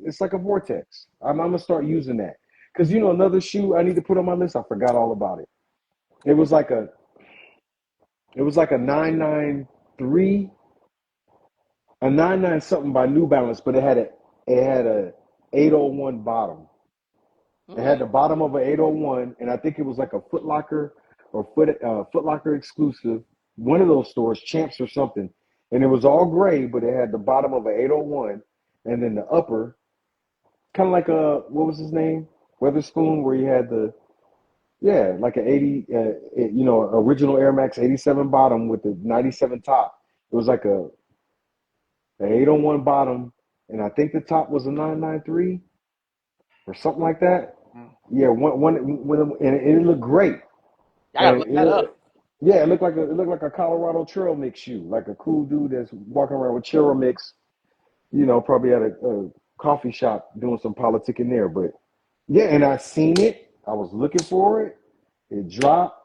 It's like a vortex. I'm going to start using that. Because another shoe I need to put on my list, I forgot all about it. It was like a it was like a 993, a 99 something by New Balance, but it had a 801 bottom. It had mm, the bottom of an 801, and I think it was like a Foot Locker or Foot Locker exclusive, one of those stores, Champs or something. and it was all gray, but it had the bottom of an 801, and then the upper, kind of like a what was his name, Weatherspoon, where you had the yeah, like an 80, original Air Max 87 bottom with the 97 top. It was like a 801 bottom, and I think the top was a 993 or something like that. Mm. Yeah, and it looked great. I gotta And look that up. yeah, it looked like a Colorado trail mix shoe, like a cool dude that's walking around with trail mix. Probably at a coffee shop doing some politicking there. But yeah, and I seen it. I was looking for it. It dropped,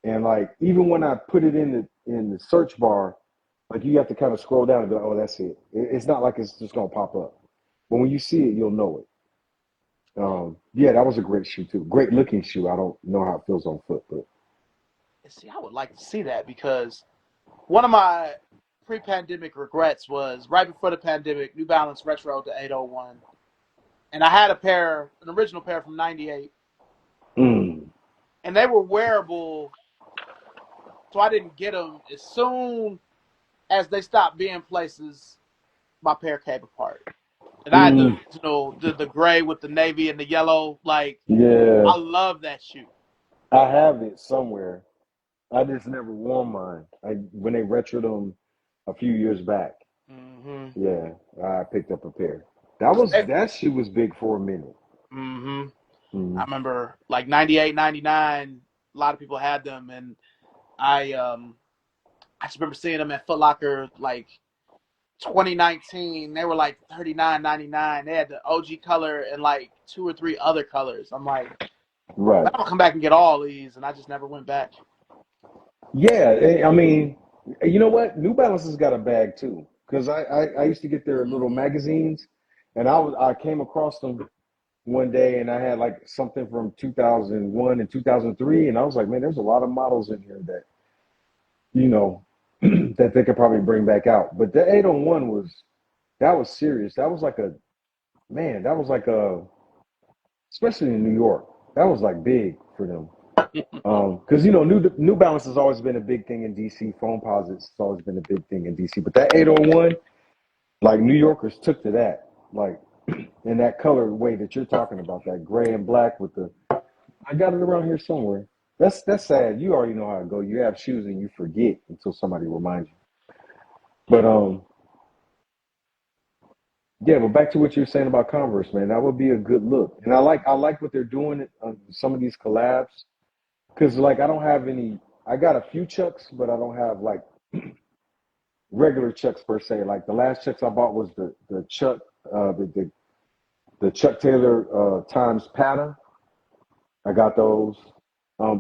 and like even when I put it in the search bar, like you have to kind of scroll down and go, oh, that's it. It's not like it's just gonna pop up. But when you see it, you'll know it. Yeah, that was a great shoe too. Great looking shoe. I don't know how it feels on foot, but And see, I would like to see that because one of my pre-pandemic regrets was right before the pandemic, New Balance Retro to 801, and I had an original pair from '98, mm, and they were wearable, so I didn't get them. As soon as they stopped being places, my pair came apart. And I had the mm, original, the gray with the navy and the yellow. Like, yeah, I love that shoe. I have it somewhere. I just never worn mine. When they retroed them a few years back. Mm-hmm. Yeah, I picked up a pair. So That shoe was big for a minute. mm-hmm. I Mm, remember like 98, 99. A lot of people had them, and I just remember seeing them at Foot Locker like 2019. They were like 39.99. They had the OG color and like two or three other colors. I'm like, I'm right. gonna come back and get all these, and I just never went back. Yeah, I mean, you know what? New Balance has got a bag too, because I used to get their little Mm-hmm. magazines, and I came across them one day, and I had like something from 2001 and 2003, and I was like, man, there's a lot of models in here that you know that they could probably bring back out. But the 801 that was serious. That was like a man. That was like a especially in New York. That was like big for them. Because New Balance has always been a big thing in DC. Foam posits has always been a big thing in DC. But that 801, like New Yorkers took to that, like in that color way that you're talking about, that gray and black with the. I got it around here somewhere. That's sad. You already know how it go. You have shoes and you forget until somebody reminds you. But yeah. But back to what you were saying about Converse, man. That would be a good look. And I like what they're doing on some of these collabs because like I don't have any. I got a few Chucks, but I don't have like regular Chucks per se. Like the last Chucks I bought was the Chuck the Chuck Taylor times pattern. I got those.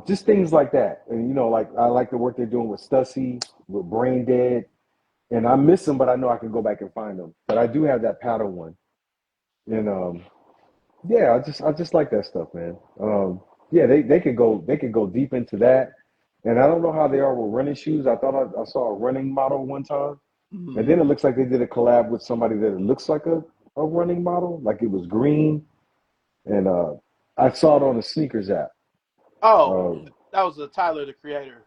Just things like that. And like I like the work they're doing with Stussy, with Brain Dead. And I miss them, but I know I can go back and find them. But I do have that pattern one. And yeah, I just like that stuff, man. Yeah, they could go deep into that. And I don't know how they are with running shoes. I thought I saw a running model one time. And Mm-hmm. then it looks like they did a collab with somebody that it looks like a running model, like it was green. And I saw it on the sneakers app. Oh, Uh, that was Tyler, the creator.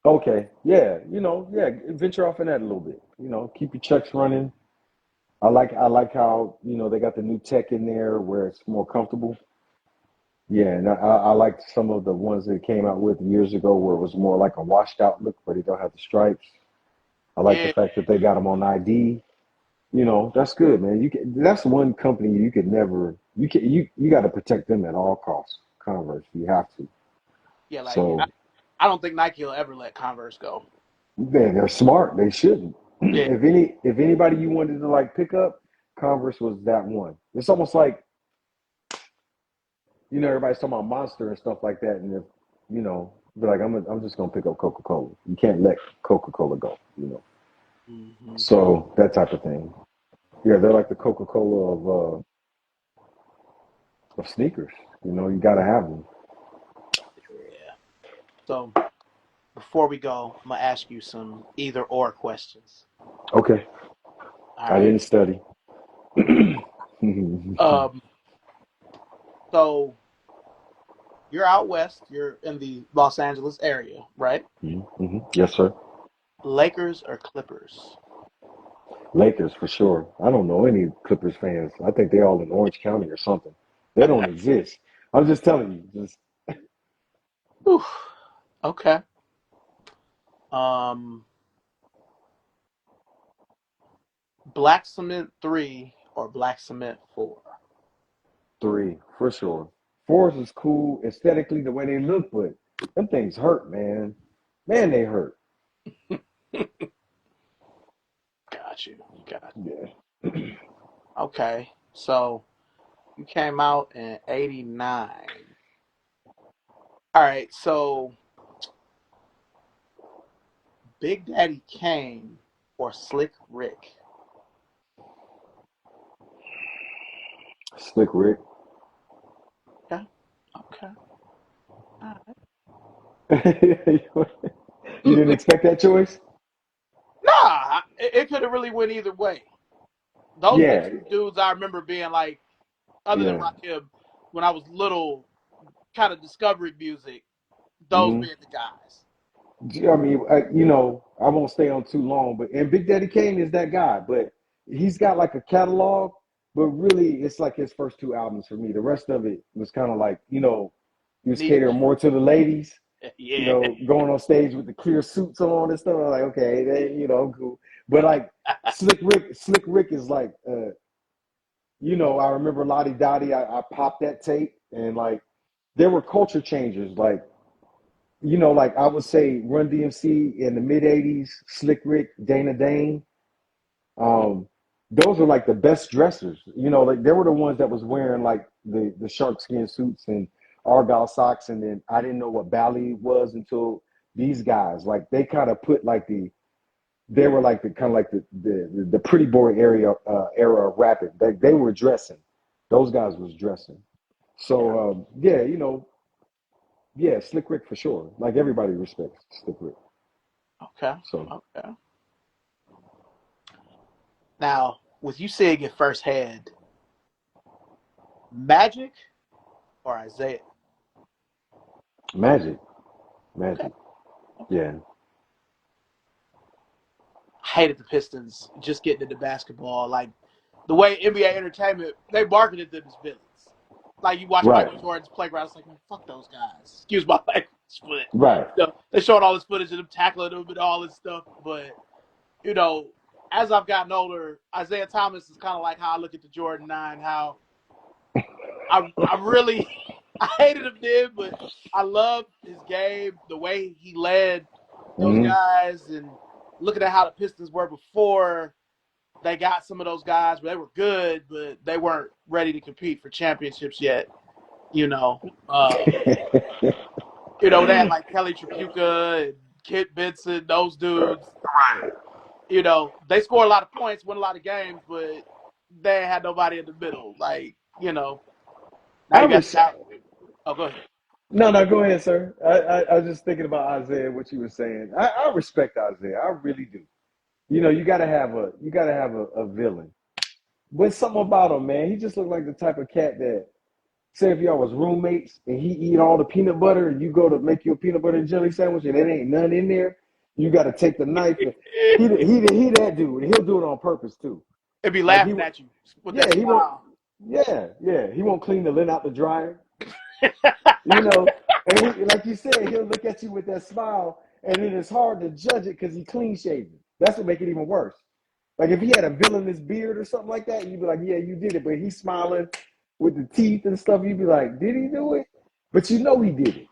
okay, yeah, yeah, venture off in that a little bit. Keep your checks running. I like how they got the new tech in there where it's more comfortable. Yeah, and I liked some of the ones that it came out with years ago where it was more like a washed out look, where they don't have the stripes. I like the Yeah, fact that they got them on ID. That's good, man. That's one company you could never you got to protect them at all costs. Converse, you have to. yeah. Like So I don't think Nike will ever let Converse go. man, they're smart. They shouldn't. Yeah. If anybody you wanted to like pick up, Converse was that one. It's almost like everybody's talking about Monster and stuff like that, and if be like I'm just gonna pick up Coca Cola. You can't let Coca Cola go. Mm-hmm. So that type of thing. Yeah, they're like the Coca Cola of sneakers. You got to have them. Yeah. So before we go, I'm gonna ask you some either or questions. Okay, All I right. didn't study. Um. So you're out west. You're in the Los Angeles area, right? Mhm. Yes, sir. Lakers or Clippers? Lakers for sure. I don't know any Clippers fans. I think they're all in Orange County or something. They don't exist. I'm just telling you. Just Whew. Okay. Um, Black Cement 3 or Black Cement 4? three for sure. Fours is cool aesthetically the way they look, but them things hurt, man. Man, they hurt. Got you. Got Yeah. you. Okay. So you came out in 89. All right. So Big Daddy Kane or Slick Rick? Slick Rick. Okay. Okay. All right. You didn't expect that choice? Nah, it could have really went either way. Those are the Yeah, two dudes I remember being like, other than yeah. Rakim, when I was little, kind of discovery music, those Hmm. being the guys. I mean, I won't stay on too long, but and Big Daddy Kane is that guy, but he's got like a catalog, but really it's like his first two albums for me. The rest of it was kind of like, he was catering Niche. more to the ladies, Yeah. going on stage with the clear suits on and stuff. I'm like, okay, cool. But like Slick Rick is like, I remember Lottie Dottie. I popped that tape, and like there were culture changers. Like I would say Run DMC in the mid '80s, Slick Rick, Dana Dane. Um, those were like the best dressers. Like they were the ones that was wearing like the shark skin suits and argyle socks, and then I didn't know what ballet was until these guys. Like they kind of put like they were like the kind of like the pretty boy era of rapping. They were dressing. Those guys was dressing. Yeah. So yeah, yeah, Slick Rick for sure. Like everybody respects Slick Rick. Okay. So Okay. Now, with you seeing it firsthand, Magic or Isaiah? Magic, Okay. Magic, Okay. yeah, Hated the Pistons just getting into basketball. Like the way NBA Entertainment, they marketed them as villains. Like you watch right, Michael Jordan's playground, it's like, man, fuck those guys. Excuse my language, but right. they showed all this footage of them tackling them and all this stuff. But you know, as I've gotten older, Isaiah Thomas is kind of like how I look at the Jordan 9. How I really I hated him then, but I love his game, the way he led those Hmm. guys, and looking at how the Pistons were before they got some of those guys, but they were good, but they weren't ready to compete for championships yet. You know, they had like Kelly Tripucka and Kit Benson, those dudes. They score a lot of points, win a lot of games, but they had nobody in the middle. Like, now I you got res- now. Oh, go ahead. No, no, go ahead, sir. I was just thinking about Isaiah, what you were saying. I respect Isaiah. I really do. You gotta have a villain. But something about him, man. He just looked like the type of cat that, say, if y'all was roommates and he eat all the peanut butter and you go to make you a peanut butter and jelly sandwich and it ain't none in there, you got to take the knife. And he that dude. He'll do it on purpose too. It'd be Like laughing at you with that yeah, he won't. smile. Yeah, he won't clean the lint out the dryer. You know, and like you said, he'll look at you with that smile, and then it's hard to judge it because he clean shaven. That's what make it even worse. Like if he had a villainous beard or something like that, you'd be like, yeah, you did it. But he's smiling with the teeth and stuff. You'd be like, did he do it? But you know he did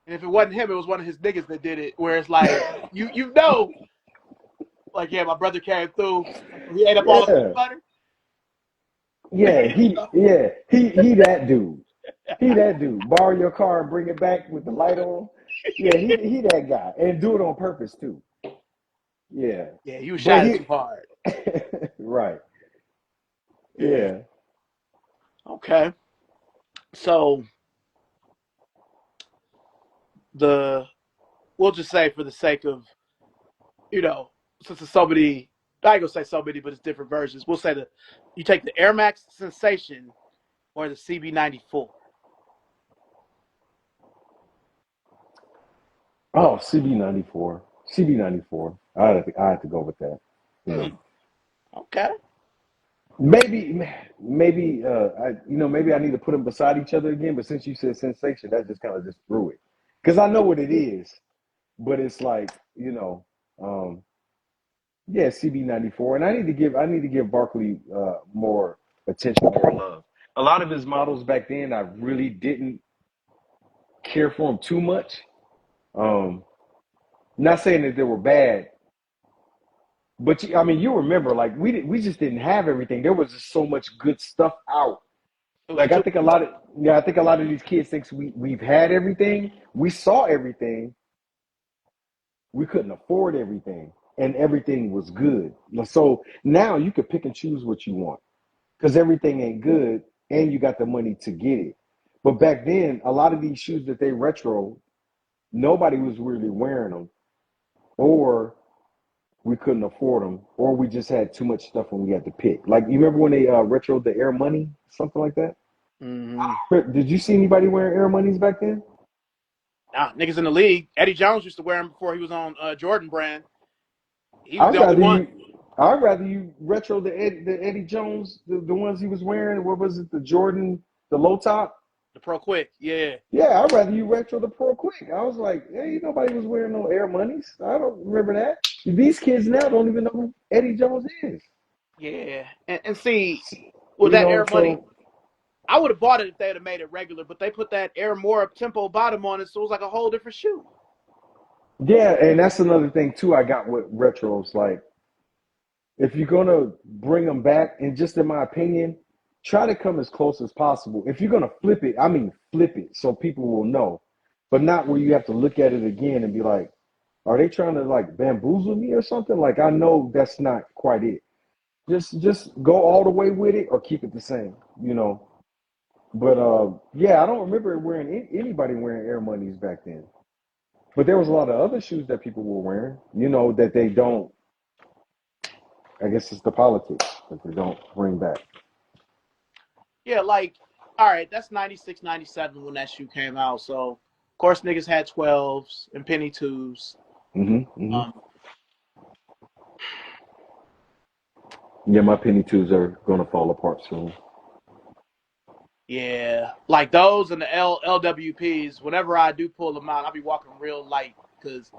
And if it wasn't him, it was one of his niggas that did it. Where it's like you know, like yeah, my brother came through. He ate up all the peanut it. butter. Yeah, he that dude. He that dude. Borrow your car and bring it back with the light on. Yeah, he that guy. And do it on purpose too. Yeah. Yeah, you was But shining he too hard. right. Yeah. Yeah. Okay. So the we'll just say for the sake of you know since it's so many, I ain't gonna say so many, but it's different versions. We'll say that you take the Air Max Sensation or the CB94. Oh, CB94. CB94. I had to go with that. You Hmm. know, Okay. maybe I need to put them beside each other again. But since you said sensation, that just kind of just threw it because I know what it is. But it's like um, yeah, CB94, and I need to give Barkley more attention, more love. A lot of his models back then, I really didn't care for them too much. Um, Not saying that they were bad, but I mean, you remember, like we just didn't have everything. There was just so much good stuff out. It was Like I too. think a lot of yeah, I think a lot of these kids thinks we've had everything. We saw everything. We couldn't afford everything, and everything was good. So now you could pick and choose what you want because everything ain't good, and you got the money to get it. But back then, a lot of these shoes that they retro, nobody was really wearing them, or we couldn't afford them, or we just had too much stuff when we had to pick. Like you remember when they retro the Air Money, something like that? Mm-hmm. Did you see anybody wearing Air Money's back then? Nah, niggas in the league. Eddie Jones used to wear them before he was on Jordan brand. He was I'd the only rather one. you. I'd rather you retro the Eddie Jones, the ones he was wearing. What was it? The Jordan, the low top. The Pro Quick. Yeah. Yeah, I'd rather you retro the Pro Quick. I was like, hey, nobody was wearing no Air Moneys. I don't remember that. These kids now don't even know who Eddie Jones is. Yeah. And see, with You that know, Air Money, so I would have bought it if they had made it regular, but they put that Air more up tempo bottom on it, so it was like a whole different shoe. yeah, and that's another thing too. I got with retros. Like, if you're gonna bring them back, and just in my opinion, try to come as close as possible. If you're gonna flip it, I mean flip it so people will know, but not where you have to look at it again and be like, are they trying to like bamboozle me or something? Like I know that's not quite it. Just go all the way with it or keep it the same, you know. But yeah, I don't remember wearing anybody wearing Air Moneys back then. But there was a lot of other shoes that people were wearing, that they don't. I guess it's the politics that they don't bring back. Yeah, like, all right, that's 96, 97 when that shoe came out. So, of course, niggas had 12s and penny twos. Mm-hmm. Um, Yeah, my penny twos are gonna fall apart soon. yeah, like those and the LWPs, whenever I do pull them out, I'll be walking real light because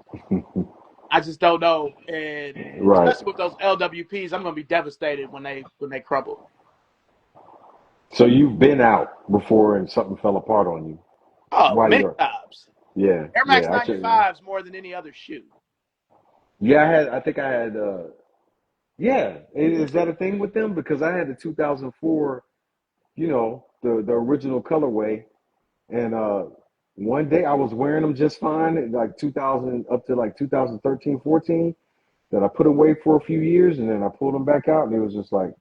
I just don't know. And Right. especially with those LWPs, I'm going to be devastated when they crumble. So you've been out before and something fell apart on you. Oh, Why many you're times. Yeah, Air Max yeah, I should 95s more than any other shoe. yeah, I think I had yeah. Is that a thing with them? Because I had the 2004, the original colorway, and one day I was wearing them just fine, like 2000 up to like 2013, 14. That I put away for a few years, and then I pulled them back out, and it was just like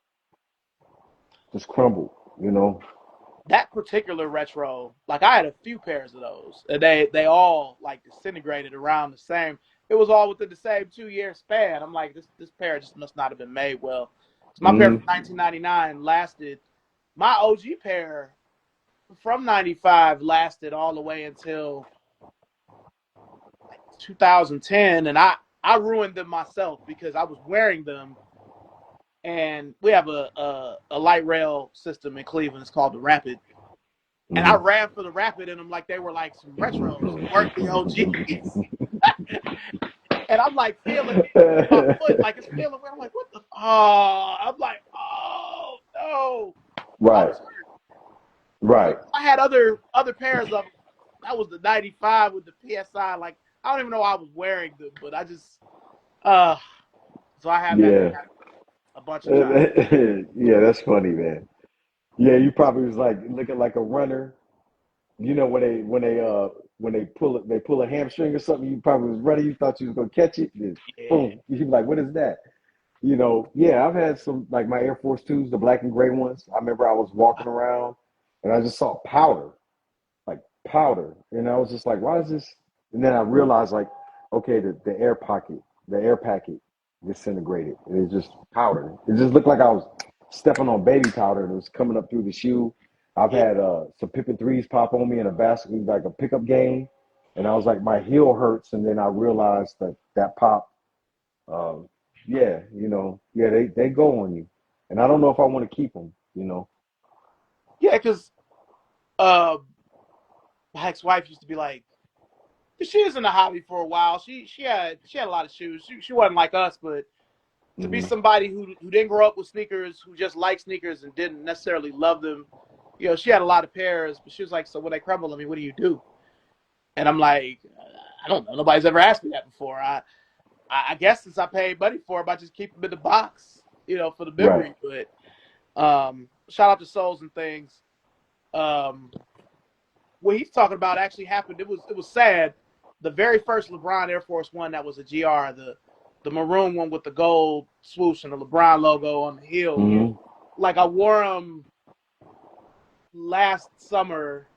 just crumbled, you know. That particular retro, like I had a few pairs of those, and they all like disintegrated around the same. It was all within the same 2 year span. I'm like, this pair just must not have been made well. So my pair Hmm. from 1999 lasted. My OG pair from 95 lasted all the way until like 2010, and I ruined them myself because I was wearing them. And we have a light rail system in Cleveland. It's called the Rapid, and I Hmm. ran for the Rapid in them like they were like some retros. They weren't the OGs. And I'm like feeling my foot, like it's feeling weird. I'm like, what the? Oh, I'm like, oh no, I Right, was hurt. right. I had other pairs of them. That was the '95 with the PSI. Like I don't even know I was wearing them, but I just uh. So I have had them Yeah. a bunch of times. Yeah, that's funny, man. Yeah, you probably was like looking like a runner. When they pull a hamstring or something, you probably was running, you thought you was gonna catch it, then Yeah, boom. You be like, what is that? Yeah, I've had some like my Air Force Twos, the black and gray ones. I remember I was walking around and I just saw powder, like powder. And I was just like, why is this? And then I realized like, okay, the air packet disintegrated. It was just powder. It just looked like I was stepping on baby powder and it was coming up through the shoe. I've yeah. had some Pippin threes pop on me in a basketball, like a pickup game. and I was like, my heel hurts, and then I realized that that pop, um, yeah, yeah, they go on you, and I don't know if I want to keep them, Yeah, because uh, my ex-wife used to be like, 'cause she was in the hobby for a while. She had a lot of shoes. She wasn't like us, but to be hmm somebody who didn't grow up with sneakers, who just liked sneakers and didn't necessarily love them, she had a lot of pairs. But she was like, so when they crumble, I mean, what do you do? And I'm like, I don't know. Nobody's ever asked me that before. I guess since I paid money for them, I just keep them in the box, for the Right. memory. But shout out to Souls and Things. Um, what he's talking about actually happened. It was sad. The very first LeBron Air Force One that was a GR, the maroon one with the gold swoosh and the LeBron logo on the heel. hmm Like I wore them last summer,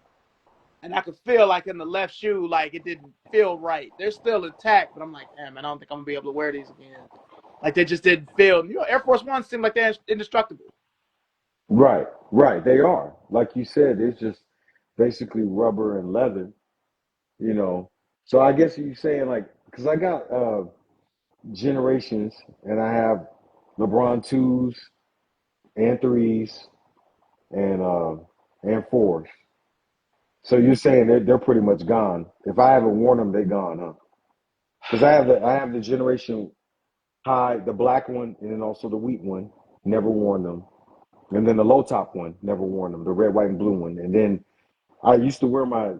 and I could feel like in the left shoe, like it didn't feel right. They're still intact, but I'm like, damn, man, I don't think I'm gonna be able to wear these again. Like they just didn't feel. Air Force Ones seem like they're indestructible. Right, right. They are. Like you said, it's just basically rubber and leather, you know. So I guess you're saying like, because I got generations, and I have LeBron twos and threes and fours. So you're saying they're pretty much gone. If I haven't worn them, they're gone, huh? Because I have the generation high, the black one, and then also the wheat one. Never worn them. And then the low top one, never worn them. The red, white, and blue one. And then I used to wear my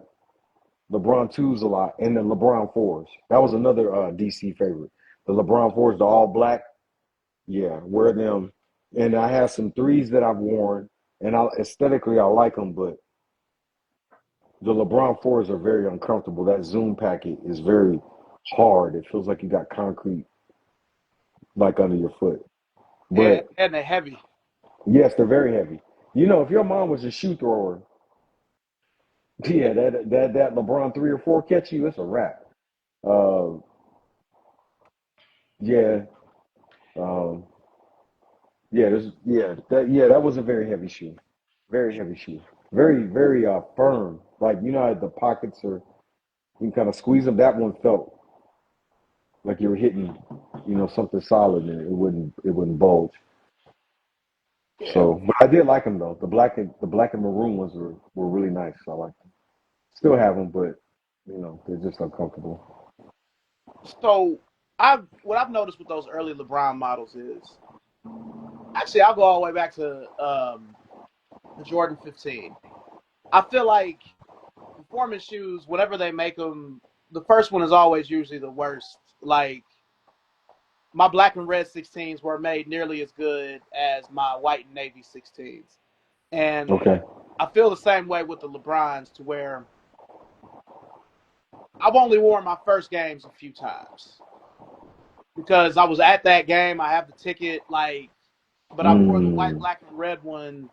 LeBron twos a lot, and the LeBron fours. That was another DC favorite. The LeBron fours, the all black. Yeah, wear them. And I have some threes that I've worn, and aesthetically I like them, but the LeBron fours are very uncomfortable. That Zoom packet is very hard. It feels like you got concrete like under your foot. Yeah, But and they're heavy. yes, they're very heavy. If your mom was a shoe thrower, yeah, that LeBron 3 or 4 catch you, it's a wrap. Uh, yeah, um, that was a very heavy shoe, very heavy shoe, very very firm. Like how the pockets are, you can kind of squeeze them. That one felt like you were hitting, something solid, and it wouldn't bulge. Yeah. So, but I did like them though. The black and maroon ones were really nice. I like them. Still have them, but they're just uncomfortable. So what I've noticed with those early LeBron models is actually I'll go all the way back to the Jordan 15. I feel like performance shoes, whenever they make them, the first one is always usually the worst. Like my black and red 16s were made nearly as good as my white and navy 16s, and Okay. I feel the same way with the LeBrons, to where I've only worn my first games a few times because I was at that game. I have the ticket, but I wore the white, Mm, black, and red one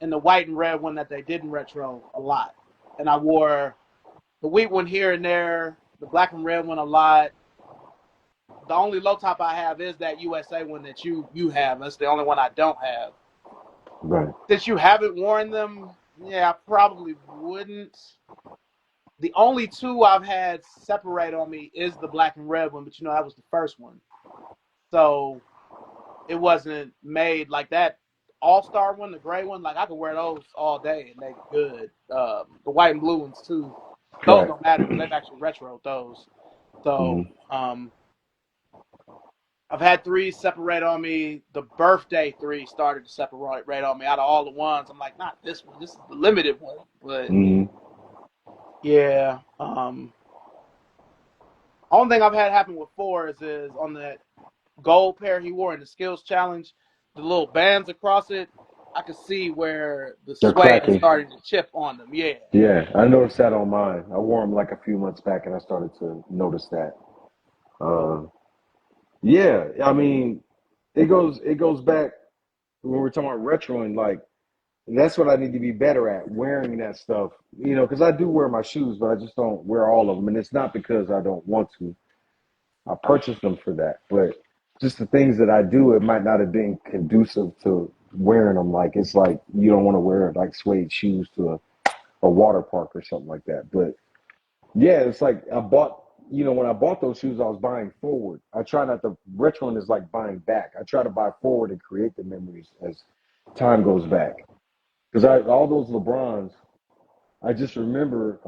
and the white and red one that they didn't retro a lot, and I wore the wheat one here and there, the black and red one a lot. The only low top I have is that USA one that you have. That's the only one I don't have. right. Since you haven't worn them, yeah, I probably wouldn't. The only two I've had separate on me is the black and red one, but that was the first one. So it wasn't made like that all star one, the gray one. Like I could wear those all day and they good. The white and blue ones too. Those Right. don't matter because they've actually retroed those. So hmm I've had three separate on me. The birthday three started to separate on me out of all the ones. I'm like, not this one. This is the limited one. But hmm yeah, only thing I've had happen with fours is on that gold pair he wore in the skills challenge, the little bands across it. I could see where the They're suede is cracking. starting to chip on them. Yeah, Yeah, I noticed that on mine. I wore them like a few months back, and I started to notice that. Uh, yeah, I mean, it goes back when we're talking about retro, and like that's what I need to be better at, wearing that stuff. Because I do wear my shoes, but I just don't wear all of them, and it's not because I don't want to. I purchased them for that, but just the things that I do, it might not have been conducive to wearing them. Like it's like you don't want to wear like suede shoes to a water park or something like that. But Yeah, it's like I bought, when I bought those shoes, I was buying forward. I try not to, retroing is like buying back. I try to buy forward and create the memories as time goes back. Because all those LeBrons, I just remember,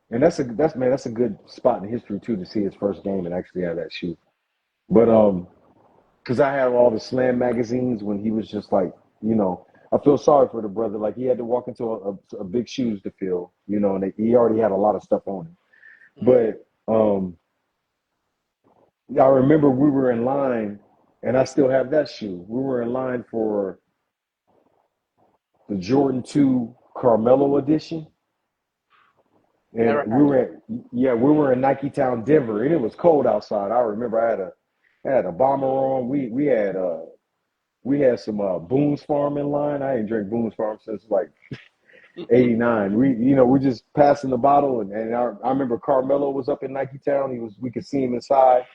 and that's a good spot in history too to see his first game and actually have that shoe. But because I have all the Slam magazines when he was just like, you know, I feel sorry for the brother. Like he had to walk into a big shoes to fill, and he already had a lot of stuff on him. Mhm. But I remember we were in line, and I still have that shoe. We were in line for the Jordan 2 Carmelo edition. And Never had it. we were in Nike Town, Denver, and it was cold outside. I remember I had a bomber on. We had some Boone's Farm in line. I ain't drink Boone's Farm since like '89. We just passing the bottle, and I remember Carmelo was up in Nike Town. We could see him inside.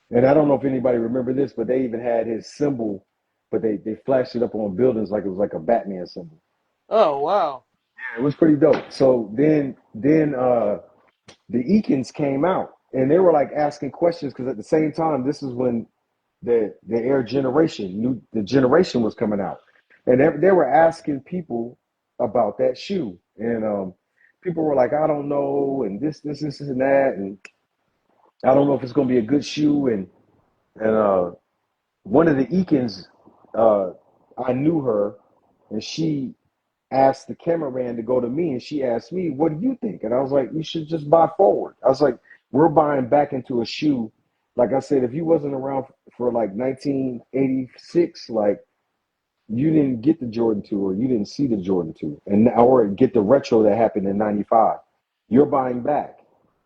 And I don't know if anybody remember this, but they even had his symbol, but they flashed it up on buildings like it was like a Batman symbol. Oh wow. Yeah, it was pretty dope. So then the Eakins came out and they were like asking questions because at the same time, this is when the Air Generation, the generation was coming out, and they were asking people about that shoe, and people were like, I don't know, and this and that, and I don't know if it's gonna be a good shoe, and one of the Eakins, uh, I knew her, and she asked the cameraman to go to me, and she asked me, "What do you think?" And I was like, "You should just buy forward." I was like, "We're buying back into a shoe." Like I said, if you wasn't around for like 1986, like you didn't get the Jordan 2 or you didn't see the Jordan 2 or get the retro that happened in 95. You're buying back.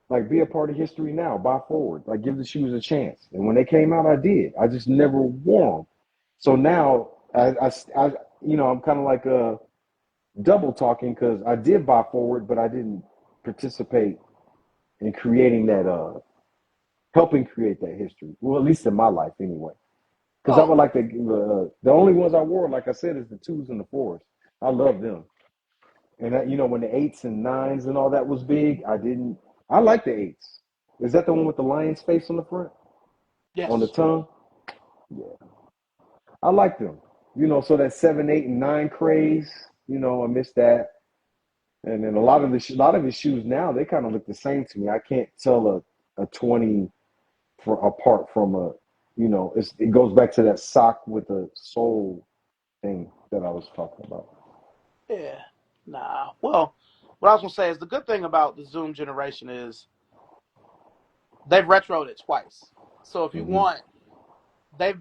Like be a part of history now, buy forward. Like give the shoes a chance. And when they came out, I did. I just never wore them. So now I'm kind of like double talking because I did buy forward, but I didn't participate in creating helping create that history. Well, at least in my life anyway. Because I Oh would like to give the only ones I wore, like I said, is the twos and the fours. I love them. And when the eights and nines and all that was big, I like the eights. Is that the one with the lion's face on the front, on the yes. tongue? Yeah, I like them. So that 7, 8, and 9 craze. I miss that. And then a lot of his shoes now they kind of look the same to me. I can't tell a 20 apart from it goes back to that sock with the sole thing that I was talking about. Yeah. Nah. Well, what I was gonna say is the good thing about the Zoom generation is they've retroed it twice. So if you Hmm. want, they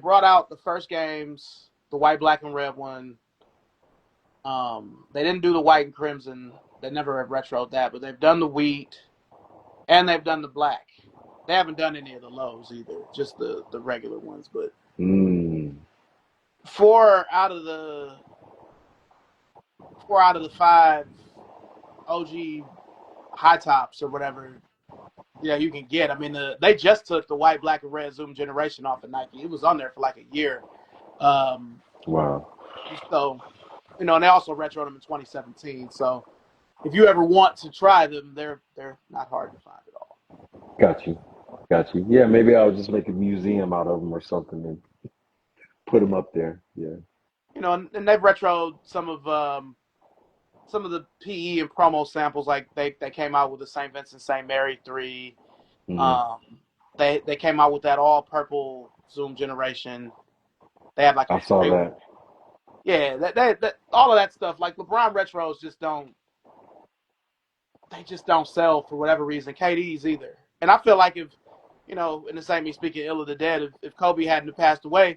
brought out the first games, the white, black, and red one. They didn't do the white and crimson. They never have retroed that, but they've done the wheat and they've done the black. They haven't done any of the lows either, just the regular ones. But Mm. four out of the four out of the five OG high tops or whatever, you can get. I mean, they just took the white, black, and red Zoom generation off of Nike. It was on there for like a year. Um, Wow. so, and they also retroed them in 2017. So, if you ever want to try them, they're not hard to find at all. Got you. Got you. Yeah, maybe I'll just make a museum out of them or something and put them up there. Yeah. And they've retroed some of the PE and promo samples. Like they came out with the St. Vincent St. Mary 3. Hmm. Um, they came out with that all purple Zoom generation. They had like a I saw gray one. that. Yeah, that all of that stuff. Like LeBron retros just don't sell for whatever reason. KD's either. And I feel like if, in the same me speaking ill of the dead, if Kobe hadn't passed away,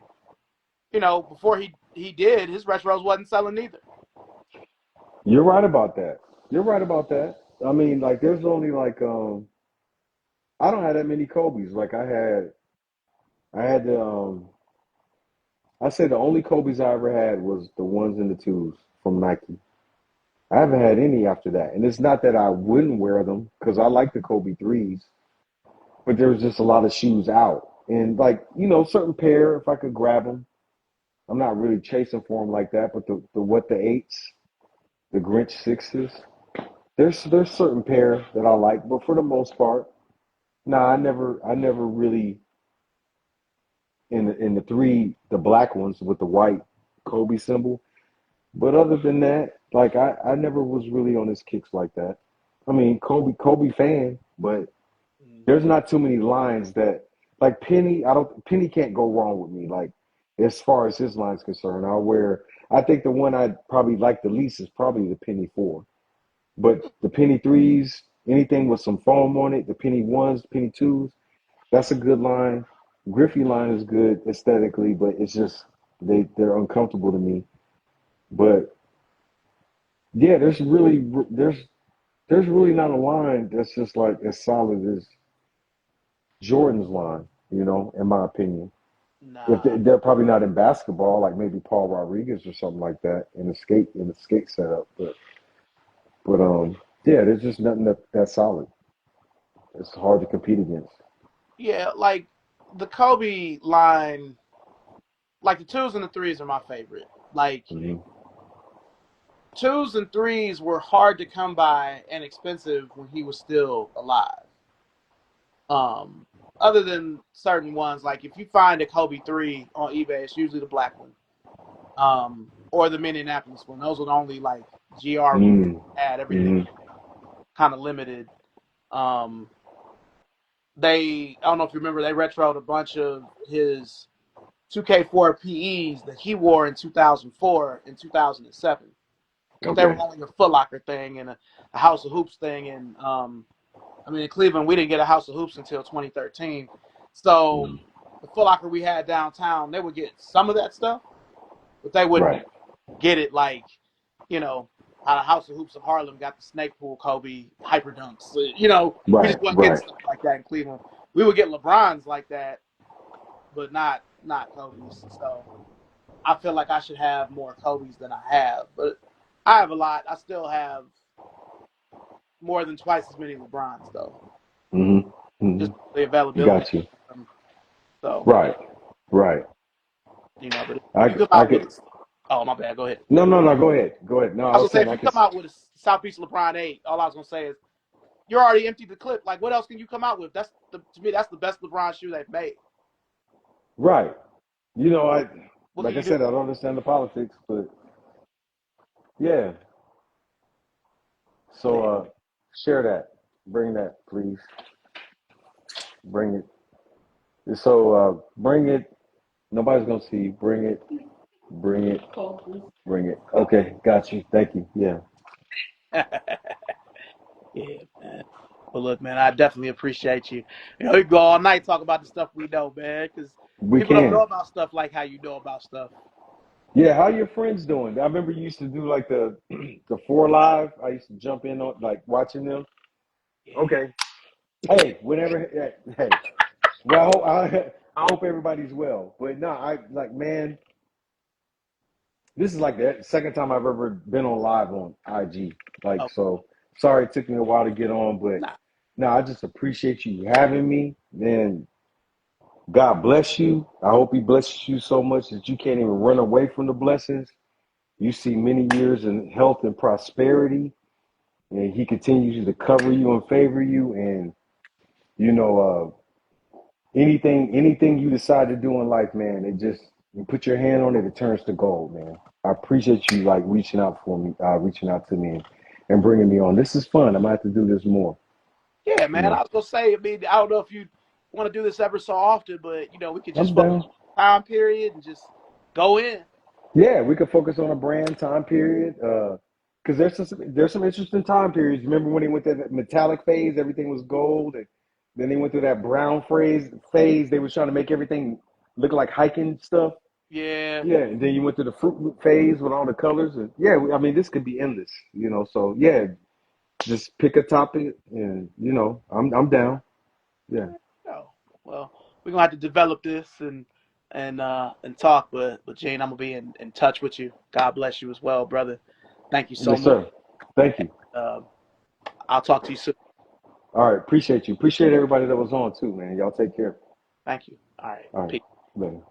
before he did, his retros wasn't selling either. You're right about that. You're right about that. I mean, like, there's only like I don't have that many Kobe's. Like, I had the I say the only Kobe's I ever had was the ones and the twos from Nike. I haven't had any after that, and it's not that I wouldn't wear them because I like the Kobe threes, but there was just a lot of shoes out, and like certain pair if I could grab them. I'm not really chasing for them like that, but the eights, the Grinch sixes. There's certain pair that I like, but for the most part, nah, I never really in the three the black ones with the white Kobe symbol. But other than that, like I never was really on his kicks like that. I mean, Kobe fan, but Mm. there's not too many lines that like Penny. I don't Penny can't go wrong with me. Like as far as his line's concerned, I'll wear. I think the one I probably like the least is probably the Penny four. But the Penny threes, anything with some foam on it, the Penny ones, Penny twos, that's a good line. Griffey line is good aesthetically, but it's just they're uncomfortable to me. But yeah, there's really not a line that's just like as solid as Jordan's line, in my opinion. If Nah. they're probably not in basketball, like maybe Paul Rodriguez or something like that in the skate setup, but yeah, there's just nothing that's solid. It's hard to compete against. Yeah, like the Kobe line, like the twos and the threes are my favorite. Like Hmm. twos and threes were hard to come by and expensive when he was still alive. Um, Other than certain ones, like if you find a Kobe three on eBay, it's usually the black one, or the Minneapolis one. Those are the only like GR ones Mm. that had everything Hmm. kind of limited. Um, I don't know if you remember, they retroed a bunch of his 2K4 PEs that he wore in 2004 and 2007. But they were Okay. only a Foot Locker thing and a House of Hoops thing. And I mean, in Cleveland, we didn't get a House of Hoops until 2013. So Mm. the Foot Locker we had downtown, they would get some of that stuff, but they wouldn't Right. get it like, you know, how the House of Hoops of Harlem got the Snake Pool Kobe Hyper Dunks. So, we Right. just weren't getting Right. stuff like that in Cleveland. We would get LeBrons like that, but not Kobe's. So I feel like I should have more Kobe's than I have, but I have a lot. I still have more than twice as many LeBrons though, Hmm. Hmm. just the availability. Got you. So Right. Right. but if you I come I out with could. a, oh my bad, go ahead. No, no, no. Go ahead. Go ahead. No, I I was was gonna say saying if I you could. come out with a Southeast LeBron 8, all I was gonna say is you're already emptied the clip. Like what else can you come out with? To me that's the best LeBron shoe they've made. Right. What, what can Like I you do? said, I don't understand the politics, but yeah. So, Yeah. share that. Bring that, please. Bring it. So, bring it. Nobody's gonna see. Bring it. Bring it. Bring it. Okay, got you. Thank you. Yeah, Yeah, man. Well, look, man, I definitely appreciate you. We can go all night talk about the stuff we know, man, because we people don't know can. about stuff like how you know about stuff. Yeah, how your friends doing? I remember you used to do like the the four live. I used to jump in on like watching them. Yeah. Okay. Hey, whenever. Hey. Well, I hope everybody's well. But no, I like man. This is like the second time I've ever been on live on IG. Like, Okay. so sorry it took me a while to get on, but Nah. no, I just appreciate you having me. Man, God bless you. I hope He blesses you so much that you can't even run away from the blessings. You see many years in health and prosperity, and He continues to cover you and favor you. And you know, anything you decide to do in life, man, it just you put your hand on it, it turns to gold, man. I appreciate you like reaching out for me, reaching out to me and bringing me on. This is fun. I'm gonna have to do this more. Yeah, You man. I know, was gonna say, I mean, I don't know if you want to do this ever so often, but we could just I'm focus down. on time period and just go in. Yeah, we could focus on a brand time period. Because there's some interesting time periods. Remember when they went to that metallic phase, everything was gold, and then they went through that brown phase. They were trying to make everything look like hiking stuff. Yeah. Yeah, and then you went to the Fruit Loop phase with all the colors, and yeah, I mean this could be endless, So yeah, just pick a topic, and I'm down. Yeah, Oh, well, we're gonna have to develop this and talk, but Gene, I'm gonna be in touch with you. God bless you as well, brother. Thank you so yes, much. sir. Thank you. Um, I'll talk to you soon. All right, appreciate you. Appreciate everybody that was on too, man. Y'all take care. Thank you. All right. All right, Peace. later.